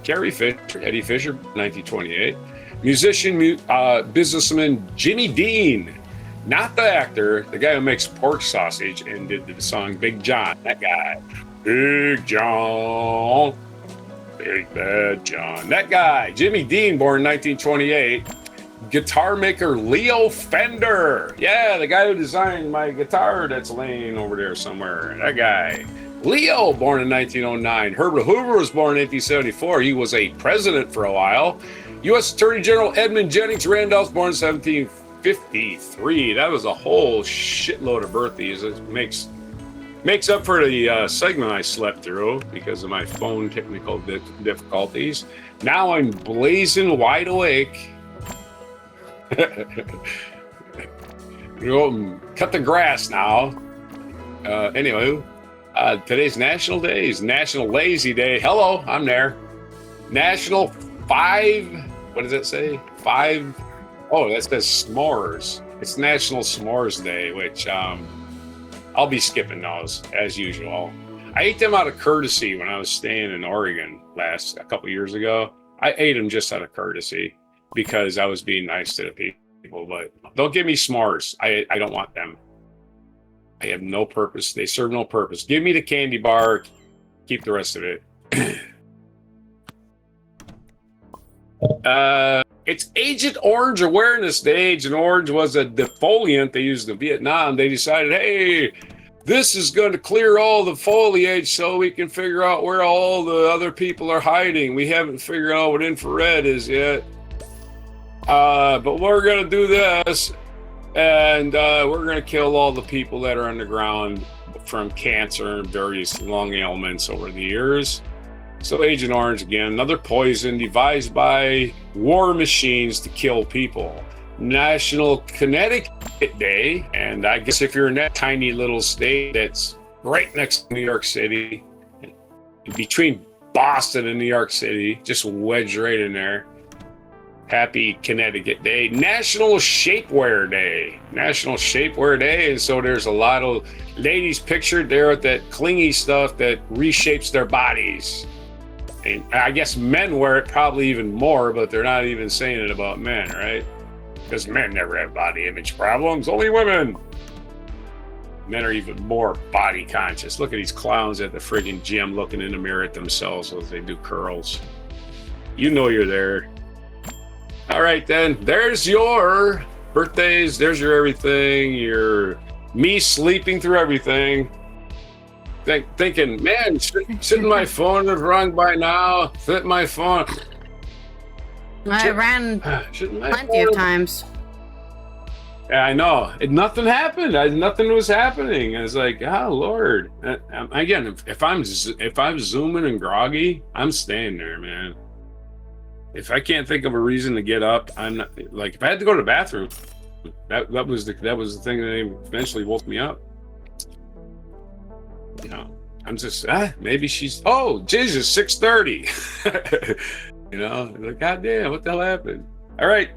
Carrie Fisher, Eddie Fisher, 1928. Musician, businessman Jimmy Dean. Not the actor, the guy who makes pork sausage and did the song Big John. That guy. Big John. Big Bad John. That guy. Jimmy Dean, born in 1928. Guitar maker Leo Fender. Yeah, the guy who designed my guitar that's laying over there somewhere. That guy. Leo, born in 1909. Herbert Hoover was born in 1874. He was a president for a while. U.S. Attorney General Edmund Jennings Randolph, born in 1753. That was a whole shitload of birthdays. It makes up for the segment I slept through because of my phone technical difficulties. Now I'm blazing wide awake. Go and cut the grass now. Anyway, today's National Day is National Lazy Day. Hello, I'm there. National what does that say? Oh, that says s'mores. It's National S'mores Day, which I'll be skipping those as usual. I ate them out of courtesy when I was staying in Oregon a couple years ago. I ate them just out of courtesy because I was being nice to the people. But don't give me s'mores. I don't want them. I have no purpose. They serve no purpose. Give me the candy bar. Keep the rest of it. It's Agent Orange Awareness Day. Agent Orange was a defoliant they used in Vietnam. They decided, hey, this is going to clear all the foliage so we can figure out where all the other people are hiding. We haven't figured out what infrared is yet. But we're going to do this, and we're going to kill all the people that are underground from cancer and various lung ailments over the years. So Agent Orange, again, another poison devised by war machines to kill people. National Connecticut Day. And I guess if you're in that tiny little state that's right next to New York City, between Boston and New York City, just wedged right in there. Happy Connecticut Day. National Shapewear Day. National Shapewear Day. And so there's a lot of ladies pictured there with that clingy stuff that reshapes their bodies. And I guess men wear it probably even more, but they're not even saying it about men, right? Because men never have body image problems, only women. Men are even more body conscious. Look at these clowns at the friggin' gym looking in the mirror at themselves as they do curls. You know you're there. All right, then. There's your birthdays. There's your everything. Your me sleeping through everything. Thinking, man, shouldn't my phone have rung by now? Fit my phone. I ran plenty of times. Yeah, I know. Nothing happened. Nothing was happening. I was like, oh Lord. Again, if I'm zooming and groggy, I'm staying there, man. If I can't think of a reason to get up, I'm not. Like, if I had to go to the bathroom, that was the thing that eventually woke me up. You know, I'm just maybe she's. Oh Jesus, 6:30. You know, like, God damn, what the hell happened? All right.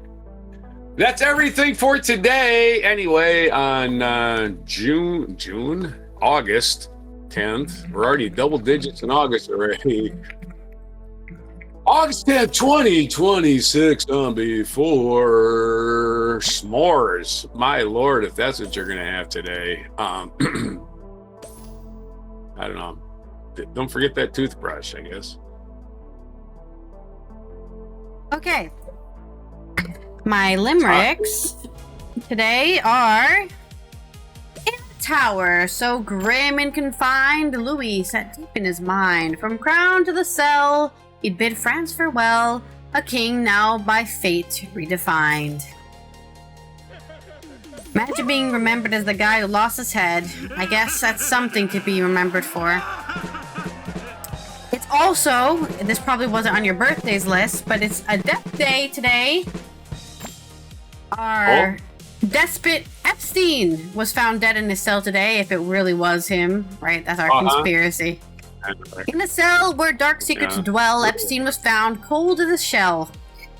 That's everything for today. Anyway, on August 10th, we're already double digits in August already. August 10th, 2026, on before s'mores. My Lord, if that's what you're going to have today. I don't know. Don't forget that toothbrush, I guess. Okay. My limericks today are: in a tower so grim and confined, Louis sat deep in his mind. From crown to the cell, he'd bid France farewell, a king now by fate redefined. Imagine being remembered as the guy who lost his head. I guess that's something to be remembered for. It's also, this probably wasn't on your birthdays list, but it's a death day today. Our despot Epstein was found dead in his cell today, if it really was him, right? That's our conspiracy. In a cell where dark secrets dwell, Epstein was found cold as a shell.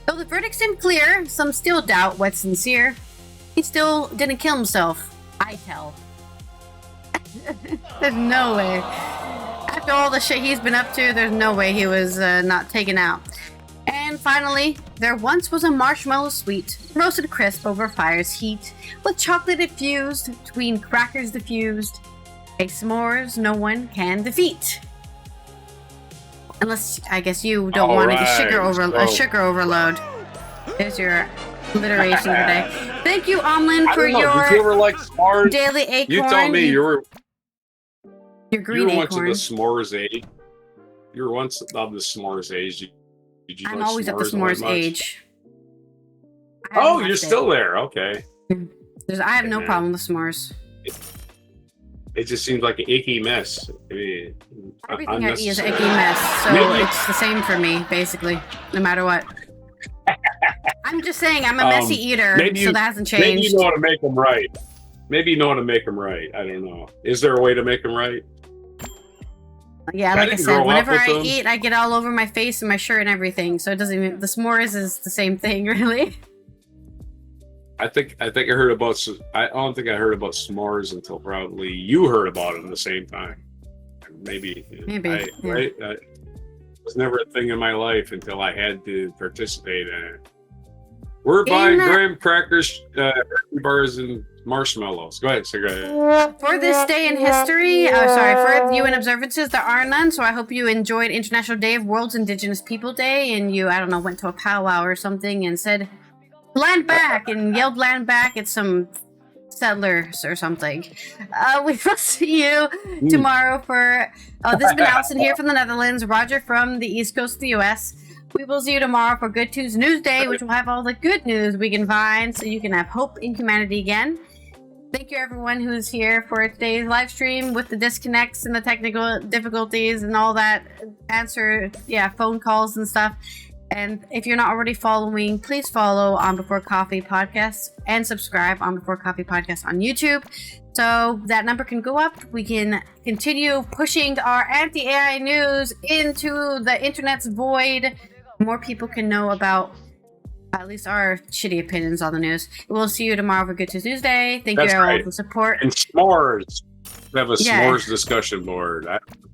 Though the verdict seemed clear, some still doubt what's sincere. He still didn't kill himself, I tell. There's no way. After all the shit he's been up to, there's no way he was not taken out. And finally, there once was a marshmallow sweet, roasted crisp over fire's heat, with chocolate infused, between crackers diffused, a s'mores no one can defeat. Unless, I guess you don't want to get sugar overload. There's your alliteration today. Thank you, Omlin, for your did you ever like s'mores? Daily acorn. You told me your green acorn. You were once of the s'mores age. You were once of the s'mores age. I'm always at the s'mores age. Oh, you're still there. Okay. I have no problem with s'mores. It just seems like an icky mess. I mean, everything I eat is an icky mess, so it's the same for me, basically, no matter what. I'm just saying, I'm a messy eater, so that hasn't changed. Maybe you know how to make them right. I don't know. Is there a way to make them right? Yeah, like I said, whenever I eat, I get all over my face and my shirt and everything. So it doesn't even. The s'mores is the same thing, really. I think I heard about. I don't think I heard about s'mores until probably you heard about it at the same time. Maybe. Right? It was never a thing in my life until I had to participate in it. We're buying graham crackers, bars, and marshmallows. Go ahead, For this day in history, for UN observances, there are none, so I hope you enjoyed International Day of World's Indigenous People Day, and you, I don't know, went to a powwow or something and said, land back, and yelled land back at some settlers or something. We will see you tomorrow for, this has been Allison here from the Netherlands, Roger from the East Coast of the US. We will see you tomorrow for Good Tuesday News Day, which will have all the good news we can find so you can have hope in humanity again. Thank you, everyone who's here for today's live stream with the disconnects and the technical difficulties and all that. Phone calls and stuff. And if you're not already following, please follow On Before Coffee Podcast and subscribe On Before Coffee Podcast on YouTube. So that number can go up. We can continue pushing our anti-AI news into the internet's void. More people can know about at least our shitty opinions on the news. We'll see you tomorrow for Good Tuesday. Thank you all for the support. And s'mores. We have a s'mores discussion board.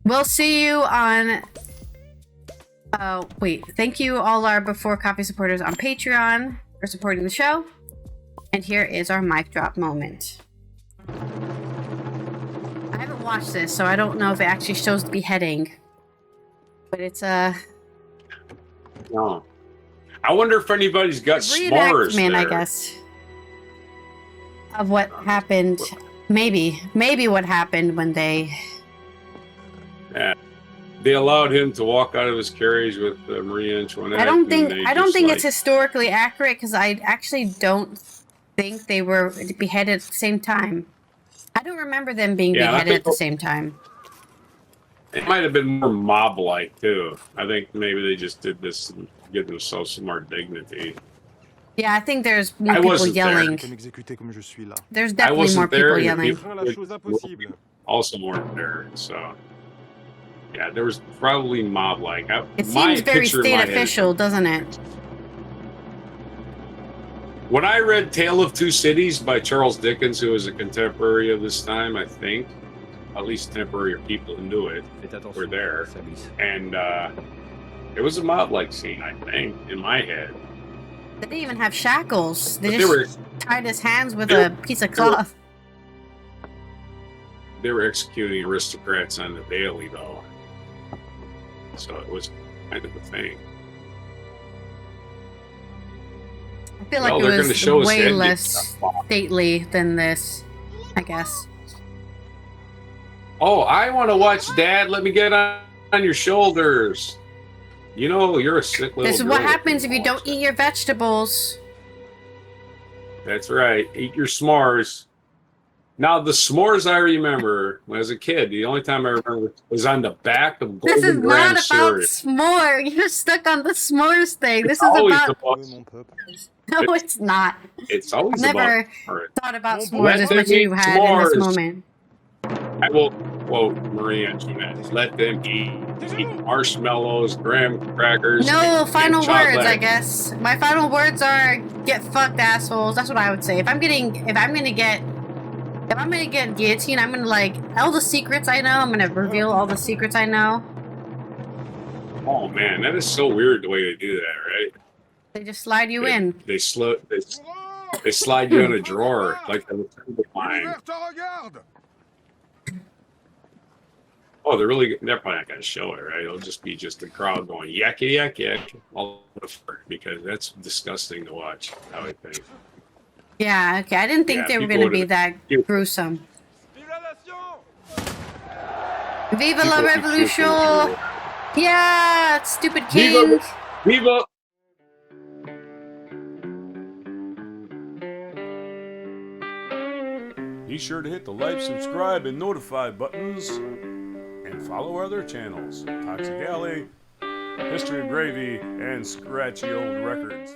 We'll see you on... Thank you all our Before Coffee supporters on Patreon for supporting the show. And here is our mic drop moment. I haven't watched this, so I don't know if it actually shows the beheading. But it's No. I wonder if anybody's got s'mores there. I guess. Of what happened. Maybe what happened when they... Yeah. They allowed him to walk out of his carriage with Maria Antoinette. I don't think it's historically accurate because I actually don't think they were beheaded at the same time. I don't remember them being beheaded at the same time. It might have been more mob-like too. I think maybe they just did this to give themselves some more dignity. Yeah, I think there's more people yelling. There's definitely more people yelling. Also weren't there, so yeah, there was probably mob-like. It seems very state official, doesn't it? When I read Tale of Two Cities by Charles Dickens, who was a contemporary of this time, I think, at least contemporary people who knew it were there, and it was a mob-like scene, I think, in my head. They didn't even have shackles. They just tied his hands with a piece of cloth. They were executing aristocrats on the daily, though. So it was kind of a thing. I feel like it was way less stately than this, I guess. Oh, I want to watch Dad. Let me get on your shoulders. You know, you're a sick little This is what happens if you don't eat your vegetables. That's right. Eat your s'mores. Now, the s'mores I remember when I was a kid, the only time I remember was on the back of Golden Graham cereal. This is not about s'more. You're stuck on the s'mores thing. This is about... No, it's not. It's always I've never thought about s'mores as much as you had in this moment. I will quote Marie Antoinette. Let them eat marshmallows, graham crackers. No final words, I guess. My final words are get fucked, assholes. That's what I would say. If I'm gonna get guillotine, I'm gonna all the secrets I know. I'm gonna reveal all the secrets I know. Oh man, that is so weird the way they do that, right? They just slide you in. They slide you in a drawer like a line. Oh, they're probably not gonna show it, right? It'll just be the crowd going yak yak yak all over, because that's disgusting to watch, I would think. Yeah, okay. I didn't think they were going to be that gruesome. Viva la revolution! Yeah, stupid king! Viva! Be sure to hit the like, subscribe, and notify buttons, and follow our other channels, Toxic Alley, History of Gravy, and Scratchy Old Records.